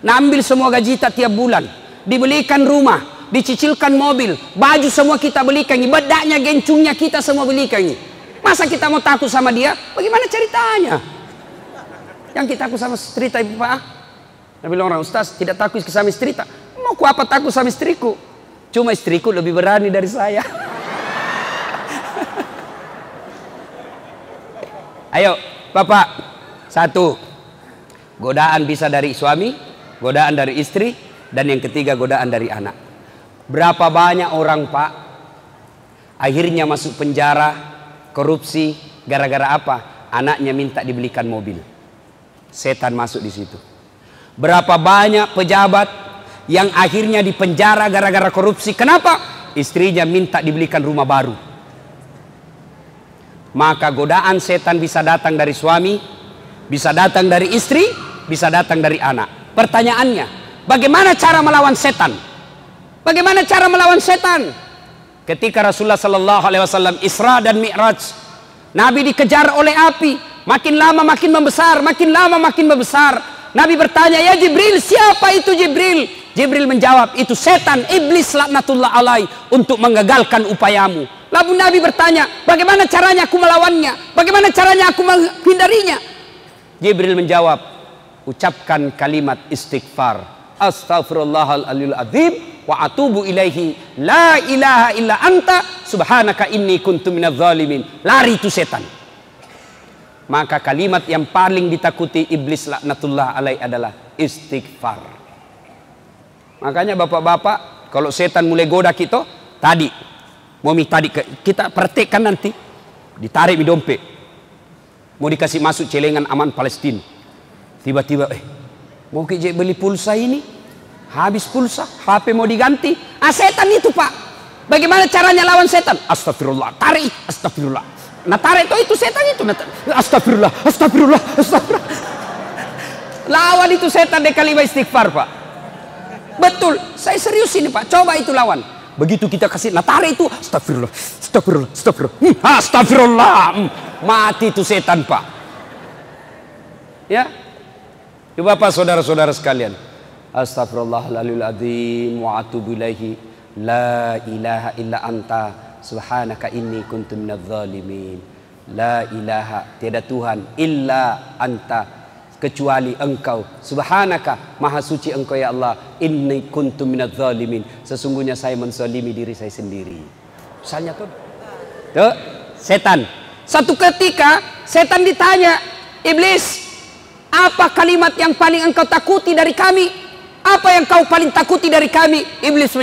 Nah ambil semua gaji kita tiap bulan. Dibelikan rumah, dicicilkan mobil, baju semua kita belikan. Bedaknya, gencungnya kita semua belikan. Masa kita mau takut sama dia? Bagaimana ceritanya? Yang kita takut sama istri tapi Pak. Nah bilang orang Ustaz tidak takut sama istri tak. Mau ku apa takut sama istriku? Cuma istriku lebih berani dari saya. Ayo Bapak, satu, godaan bisa dari suami, godaan dari istri, dan yang ketiga godaan dari anak. Berapa banyak orang Pak akhirnya masuk penjara, korupsi, gara-gara apa? Anaknya minta dibelikan mobil. Setan masuk di situ. Berapa banyak pejabat yang akhirnya di penjara gara-gara korupsi. Kenapa? Istrinya minta dibelikan rumah baru. Maka godaan setan bisa datang dari suami, bisa datang dari istri, bisa datang dari anak. Pertanyaannya, bagaimana cara melawan setan? Bagaimana cara melawan setan? Ketika Rasulullah sallallahu alaihi wasallam Isra dan Mi'raj, Nabi dikejar oleh api, makin lama makin membesar, makin lama makin membesar. Nabi bertanya, "Ya Jibril, siapa itu Jibril?" Jibril menjawab, "Itu setan, iblis laknatullah alaih, untuk menggagalkan upayamu." Lalu Nabi bertanya, "Bagaimana caranya aku melawannya? Bagaimana caranya aku menghindarinya?" Jibril menjawab, "Ucapkan kalimat istighfar. Astaghfirullahaladzim azim wa atubu ilaihi la ilaha illa anta subhanaka inni kuntu minadz zalimin." Lari itu setan. Maka kalimat yang paling ditakuti iblis laknatullah alaih adalah istighfar. Makanya bapak-bapak, kalau setan mulai goda kita, tadi kita praktekkan nanti, ditarik di dompet, mau dikasih masuk celengan aman Palestina. Tiba-tiba, mau kita beli pulsa ini, habis pulsa, HP mau diganti. Setan itu Pak. Bagaimana caranya lawan setan? Astagfirullah, tarik, astagfirullah. Nah tarik itu setan itu, astagfirullah, astagfirullah, astagfirullah. Lawan itu setan dengan kalimat istighfar Pak. Betul, saya serius ini Pak. Coba itu lawan. Begitu kita kasih, nah tarik itu, astagfirullah, astagfirullah, astagfirullah, astagfirullah. Mati itu setan Pak. Ya, Bapak saudara-saudara sekalian, astagfirullahaladzim wa atubu ilaihi la ilaha illa anta subhanaka inni kuntu minadz zalimin. La ilaha, tiada Tuhan illa anta, kecuali engkau, subhanaka, maha suci engkau ya Allah, inni kuntu minadz zalimin, sesungguhnya saya menzalimi diri saya sendiri. Misalnya tuh setan. Satu ketika setan ditanya, "Iblis, apa kalimat yang paling engkau takuti dari kami? Apa yang kau paling takuti dari kami?" Iblis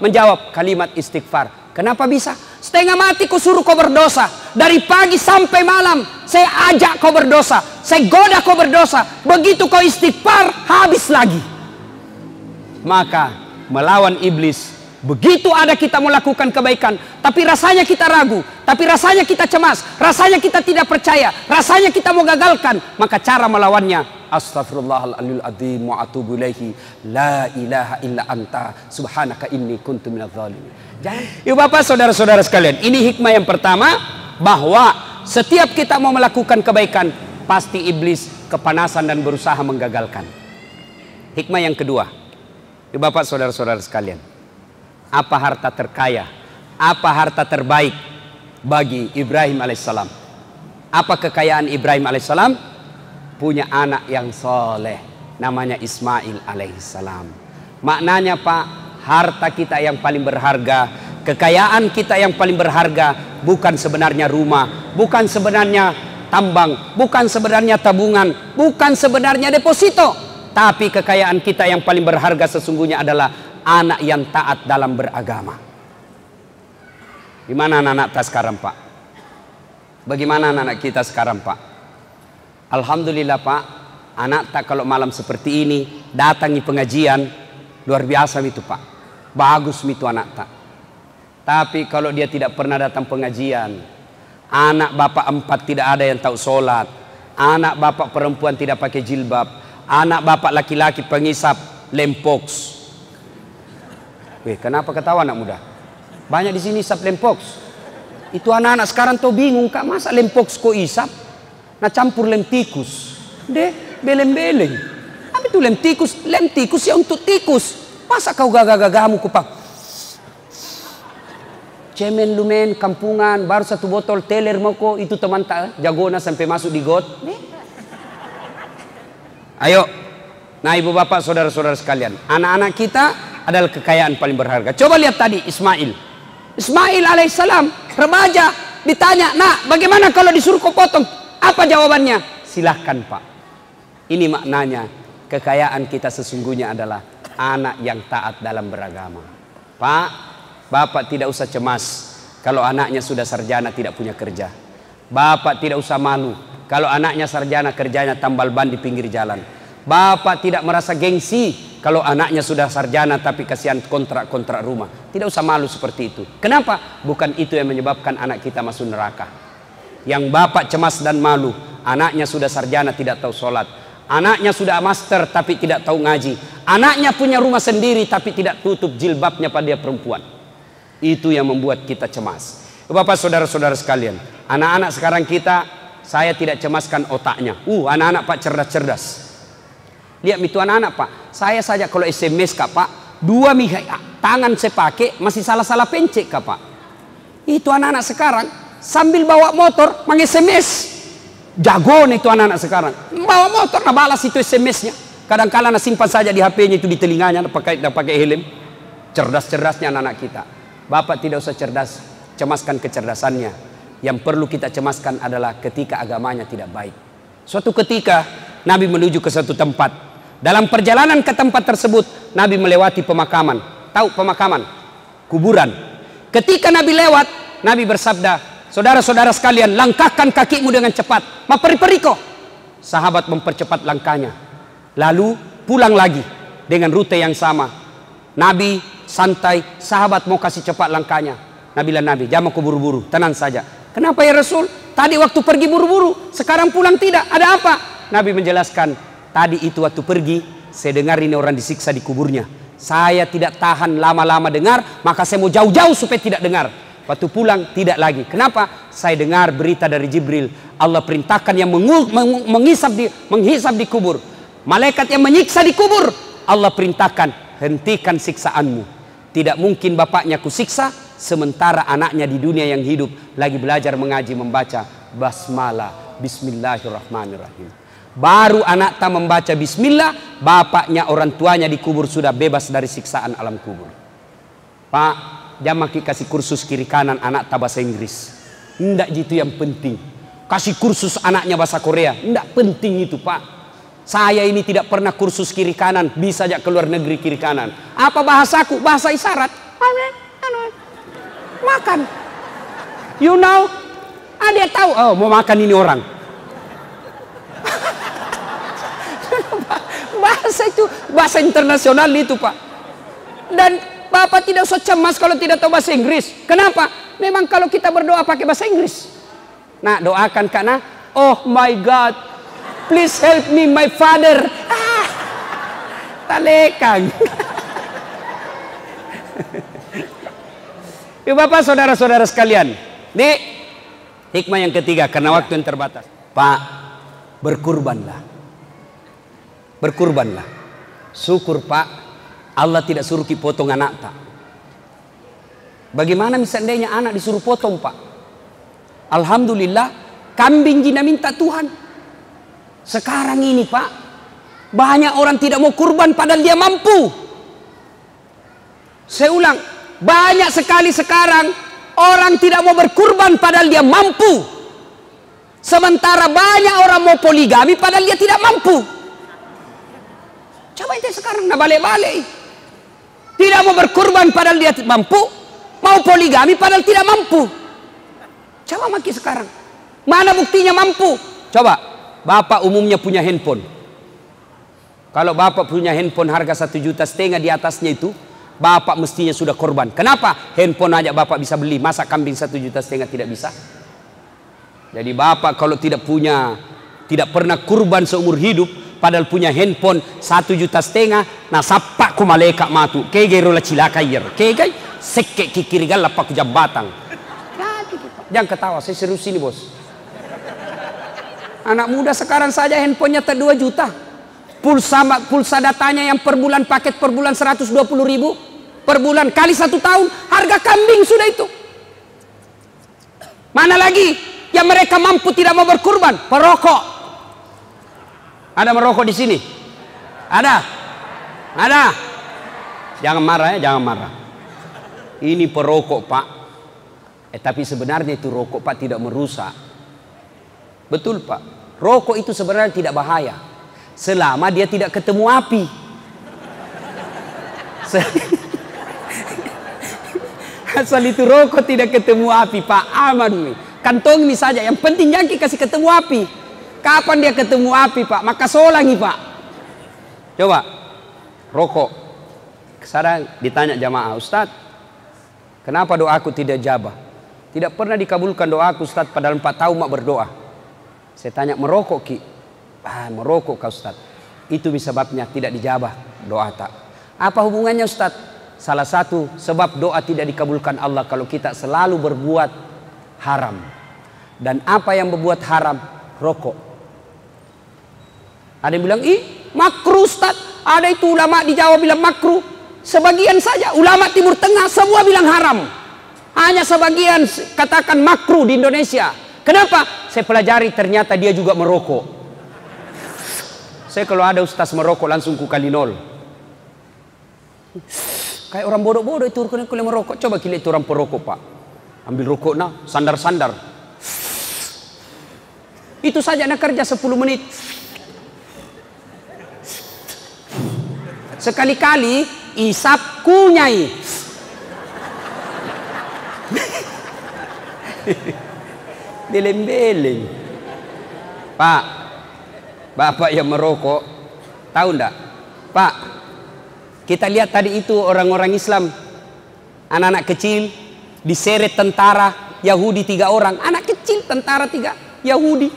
menjawab kalimat istighfar. Kenapa bisa? Setengah mati ku suruh kau berdosa. Dari pagi sampai malam saya ajak kau berdosa, saya goda kau berdosa. Begitu kau istighfar, habis lagi. Maka melawan iblis, begitu ada kita melakukan kebaikan, tapi rasanya kita ragu, tapi rasanya kita cemas, rasanya kita tidak percaya, rasanya kita mau gagalkan, maka cara melawannya, astaghfirullahaladzim wa atubu ilaihi la ilaha illa anta subhanaka inni kuntu minadz zalimin. Yuk Bapak saudara-saudara sekalian, ini hikmah yang pertama, bahwa setiap kita mau melakukan kebaikan, pasti iblis kepanasan dan berusaha menggagalkan. Hikmah yang kedua, yuk Bapak saudara-saudara sekalian, apa harta terkaya, apa harta terbaik bagi Ibrahim alaihissalam? Apa kekayaan Ibrahim alaihissalam? Punya anak yang soleh, namanya Ismail alaihissalam. Maknanya Pak, harta kita yang paling berharga, kekayaan kita yang paling berharga, bukan sebenarnya rumah, bukan sebenarnya tambang, bukan sebenarnya tabungan, bukan sebenarnya deposito, tapi kekayaan kita yang paling berharga sesungguhnya adalah anak yang taat dalam beragama. Di mana anak-anak kita sekarang Pak? Bagaimana anak-anak kita sekarang Pak? Alhamdulillah Pak, anak tak kalau malam seperti ini datangi pengajian, luar biasa itu Pak. Bagus itu anak tak. Tapi kalau dia tidak pernah datang pengajian, anak bapak 4 tidak ada yang tahu sholat, anak bapak perempuan tidak pakai jilbab, anak bapak laki-laki pengisap lempox. Weh, kenapa ketawa anak muda? Banyak di sini isap lempox. Itu anak-anak sekarang tuh bingung, Kak, masa lempox kok isap? Nah campur lem tikus. Deh, beleng-beleng. Apa itu lem tikus? Lem tikus ya untuk tikus. Masa kau gagah-gagahmu kupang? Cemen lumen kampungan, baru 1 botol teler moko, itu teman tak jagona sampai masuk di got. Ayo, nah ibu bapak saudara-saudara sekalian, anak-anak kita adalah kekayaan paling berharga. Coba lihat tadi Ismail alaihissalam, remaja, ditanya, nak bagaimana kalau disuruh kau potong? Apa jawabannya? Silahkan Pak. Ini maknanya, kekayaan kita sesungguhnya adalah anak yang taat dalam beragama. Pak, bapak tidak usah cemas kalau anaknya sudah sarjana tidak punya kerja. Bapak tidak usah malu kalau anaknya sarjana kerjanya tambal ban di pinggir jalan. Bapak tidak merasa gengsi kalau anaknya sudah sarjana tapi kasihan kontrak-kontrak rumah. Tidak usah malu seperti itu. Kenapa? Bukan itu yang menyebabkan anak kita masuk neraka. Yang bapak cemas dan malu, anaknya sudah sarjana tidak tahu sholat, anaknya sudah master tapi tidak tahu ngaji, anaknya punya rumah sendiri tapi tidak tutup jilbabnya pada dia perempuan. Itu yang membuat kita cemas. Bapak saudara-saudara sekalian, anak-anak sekarang kita, saya tidak cemaskan otaknya. Anak-anak Pak cerdas-cerdas. Lihat itu anak-anak Pak, saya saja kalau SMS Kak Pak, 2 tangan saya pakai masih salah-salah pencet Kak Pak. Itu anak-anak sekarang sambil bawa motor meng-SMS. Jago nih itu anak-anak sekarang. Bawa motor nah balas itu SMS-nya. Kadang-kadang simpan saja di HP-nya itu di telinganya, pakai helm. Cerdas-cerdasnya anak-anak kita. Bapak tidak usah cerdas, cemaskan kecerdasannya. Yang perlu kita cemaskan adalah ketika agamanya tidak baik. Suatu ketika Nabi menuju ke suatu tempat. Dalam perjalanan ke tempat tersebut, Nabi melewati pemakaman. Tahu pemakaman? Kuburan. Ketika Nabi lewat, Nabi bersabda, saudara-saudara sekalian, langkahkan kakimu dengan cepat. Maperi-periko. Sahabat mempercepat langkahnya. Lalu pulang lagi dengan rute yang sama. Nabi santai, sahabat mau kasih cepat langkahnya. Nabi bilang, Nabi, jangan aku buru-buru, tenang saja. Kenapa ya Rasul? Tadi waktu pergi buru-buru, sekarang pulang tidak. Ada apa? Nabi menjelaskan, tadi itu waktu pergi, saya dengar ini orang disiksa di kuburnya. Saya tidak tahan lama-lama dengar, maka saya mau jauh-jauh supaya tidak dengar. Waktu pulang tidak lagi. Kenapa? Saya dengar berita dari Jibril. Allah perintahkan yang menghisap di kubur. Malaikat yang menyiksa di kubur. Allah perintahkan, hentikan siksaanmu. Tidak mungkin bapaknya kusiksa, sementara anaknya di dunia yang hidup lagi belajar mengaji membaca basmalah, bismillahirrahmanirrahim. Baru anak tak membaca bismillah, bapaknya orang tuanya di kubur sudah bebas dari siksaan alam kubur. Pak, jangan kasih kursus kiri kanan anak tak bahasa Inggris. Tidak gitu yang penting. Kasih kursus anaknya bahasa Korea, tidak penting itu Pak. Saya ini tidak pernah kursus kiri kanan, bisa aja keluar negeri kiri kanan. Apa bahasaku? Bahasa isyarat. Makan. You know? Dia tahu, oh mau makan ini orang. Bahasa itu, bahasa internasional itu Pak. Dan Bapak tidak usah cemas kalau tidak tahu bahasa Inggris. Kenapa? Memang kalau kita berdoa pakai bahasa Inggris. Nah doakan karena, oh my God, please help me my father. Talekang. Ibu bapak saudara-saudara sekalian, ini hikmah yang ketiga karena waktu yang terbatas. Pak, berkurbanlah. Berkurbanlah. Syukur Pak, Allah tidak suruh kita potong anak tak. Bagaimana misalnya anak disuruh potong Pak? Alhamdulillah, kambing jina minta Tuhan. Sekarang ini Pak, banyak orang tidak mau kurban padahal dia mampu. Saya ulang, banyak sekali sekarang orang tidak mau berkurban padahal dia mampu. Sementara banyak orang mau poligami padahal dia tidak mampu. Coba itu sekarang nak balik-balik. Tidak mau berkurban padahal dia mampu, mau poligami padahal tidak mampu. Coba maki sekarang. Mana buktinya mampu? Coba. Bapak umumnya punya handphone. Kalau bapak punya handphone harga 1,5 juta di atasnya itu, bapak mestinya sudah korban. Kenapa? Handphone aja bapak bisa beli, masa kambing 1,5 juta tidak bisa? Jadi bapak kalau tidak pernah kurban seumur hidup, padahal punya handphone 1,5 juta, nah sapak ku malaikat matu, kege rola cilaka yer, kege sekke kikirigal lapak jambatan. Jangan ketawa, saya serius ini bos. Anak muda sekarang saja handphonenya 2 juta. Pulsa datanya yang per bulan, paket per bulan 120.000 per bulan kali 1 tahun, harga kambing sudah itu. Mana lagi yang mereka mampu tidak mau berkurban? Perokok. Ada merokok di sini? Ada? Ada? Jangan marah ya, jangan marah. Ini perokok pak. Tapi sebenarnya itu rokok pak tidak merusak. Betul pak. Rokok itu sebenarnya tidak bahaya selama dia tidak ketemu api. Asal itu rokok tidak ketemu api pak, aman. Kantong ini saja, yang penting jangan kasih ketemu api. Kapan dia ketemu api pak, maka solangi pak. Coba rokok. Sekarang ditanya jamaah, Ustaz, kenapa doaku tidak jabah? Tidak pernah dikabulkan doaku Ustaz, padahal 4 tahun mak berdoa. Saya tanya, merokok ki? Merokok kau Ustaz. Itu sebabnya tidak dijabah doa tak. Apa hubungannya Ustaz? Salah satu sebab doa tidak dikabulkan Allah kalau kita selalu berbuat haram. Dan apa yang berbuat haram? Rokok. Ada yang bilang, makruh Ustaz. Ada itu ulama di Jawa bilang makruh. Sebagian saja. Ulama Timur Tengah semua bilang haram. Hanya sebagian katakan makruh di Indonesia. Kenapa? Saya pelajari ternyata dia juga merokok. Saya kalau ada ustaz merokok langsung ku kali 0. Kayak orang bodoh-bodoh itu kalau merokok. Coba kita itu orang perokok pak. Ambil rokok nah, sandar-sandar. Itu saja nak kerja 10 menit. Sekali-kali isap kunyai. Beleng-beleng. Pak, bapak yang merokok, tahu ndak? Pak, kita lihat tadi itu orang-orang Islam, anak-anak kecil diseret tentara Yahudi 3 orang, anak kecil tentara 3 Yahudi.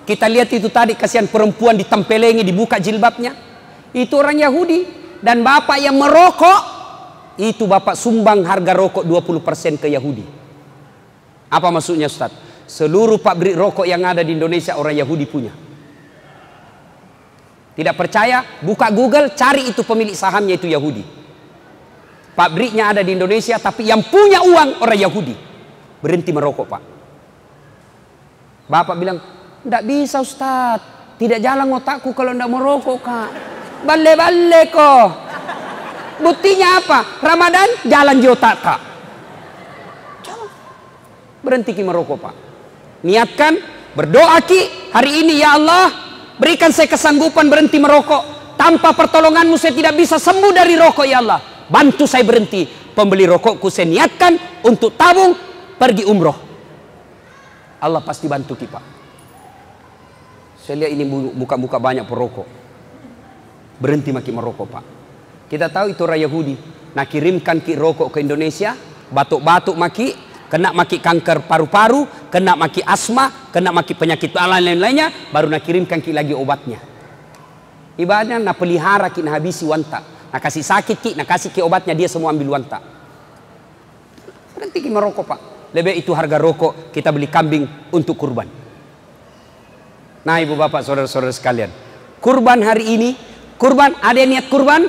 Kita lihat itu tadi, kasihan perempuan ditempelengi, dibuka jilbabnya, itu orang Yahudi. Dan bapak yang merokok, itu bapak sumbang harga rokok 20% ke Yahudi. Apa maksudnya Ustaz? Seluruh pabrik rokok yang ada di Indonesia orang Yahudi punya. Tidak percaya? Buka Google, cari itu pemilik sahamnya itu Yahudi. Pabriknya ada di Indonesia, tapi yang punya uang orang Yahudi. Berhenti merokok pak. Bapak bilang, tidak bisa Ustaz, tidak jalan otakku kalau tidak merokok kak. Bale-bale kok. Buktinya apa? Ramadan jalan di otak kak. Berhenti ki merokok pak. Niatkan, berdoa ki hari ini, ya Allah berikan saya kesanggupan berhenti merokok. Tanpa pertolonganmu saya tidak bisa sembuh dari rokok ya Allah. Bantu saya berhenti. Pembeli rokokku saya niatkan untuk tabung pergi umroh. Allah pasti bantu ki pak. Saya lihat ini buka-buka banyak perokok. Berhenti maki merokok pak. Kita tahu itu orang Yahudi. Nah kirimkan ki rokok ke Indonesia. Batuk-batuk maki. Kena maki kanker paru-paru, kena maki asma, kena maki penyakit lain-lainnya, baru nak kirimkan ki lagi obatnya. Ibaratnya nak pelihara ki nak habisi wanta, nak kasih sakit ki, nak kasih ki obatnya, dia semua ambil wanta. Berhenti ki merokok pak. Lebih itu harga rokok kita beli kambing untuk kurban. Nah ibu bapak saudara-saudara sekalian, kurban hari ini, kurban ada yang niat kurban?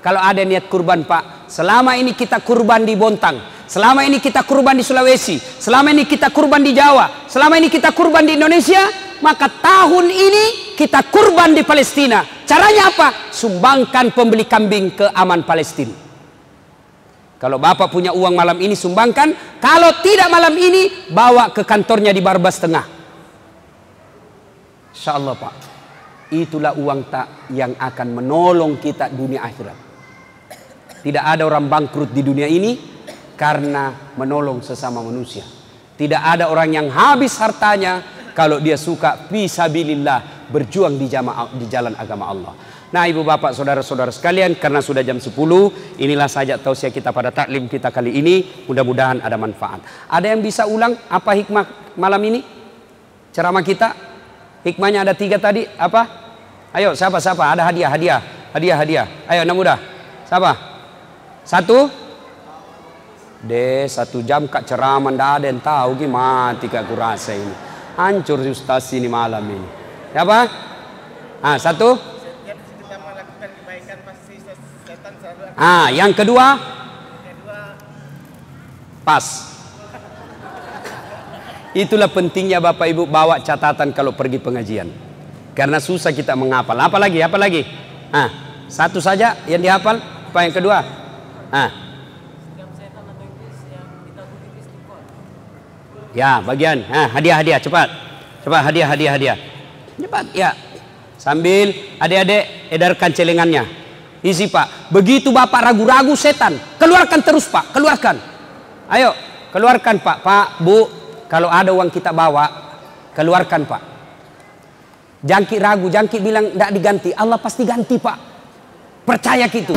Kalau ada niat kurban pak, selama ini kita kurban di Bontang. Selama ini kita kurban di Sulawesi, selama ini kita kurban di Jawa, selama ini kita kurban di Indonesia, maka tahun ini kita kurban di Palestina. Caranya apa? Sumbangkan pembeli kambing ke Aman Palestina. Kalau bapak punya uang malam ini sumbangkan, kalau tidak malam ini bawa ke kantornya di Barbas Tengah. Insya Allah pak, itulah uang tak yang akan menolong kita dunia akhirat. Tidak ada orang bangkrut di dunia ini karena menolong sesama manusia. Tidak ada orang yang habis hartanya kalau dia suka fisabilillah, berjuang di jalan agama Allah. Nah, ibu bapak saudara-saudara sekalian, karena sudah jam 10, inilah saja tausiah kita pada taklim kita kali ini. Mudah-mudahan ada manfaat. Ada yang bisa ulang apa hikmah malam ini? Ceramah kita, hikmahnya ada 3 tadi, apa? Ayo, siapa? Ada hadiah. Ayo, anak muda. Siapa? 1 jam kak ceramah, ndak ada yang tahu gimana kak kurasa ini. Hancur Ustaz ini malam ini. Siapa? 1. Yang kedua pas. Itulah pentingnya Bapak Ibu bawa catatan kalau pergi pengajian, karena susah kita menghafal. Apa lagi? 1 saja yang dihafal. Apa yang kedua? Ya, bagian. Hadiah cepat hadiah cepat ya. Sambil adik-adik edarkan celengannya, isi Pak. Begitu Bapak ragu-ragu setan, keluarkan terus Pak, keluarkan. Ayo keluarkan Pak. Pak, Bu, kalau ada uang kita bawa, keluarkan Pak. Jangki ragu, jangki bilang tidak diganti, Allah pasti ganti Pak, percaya gitu.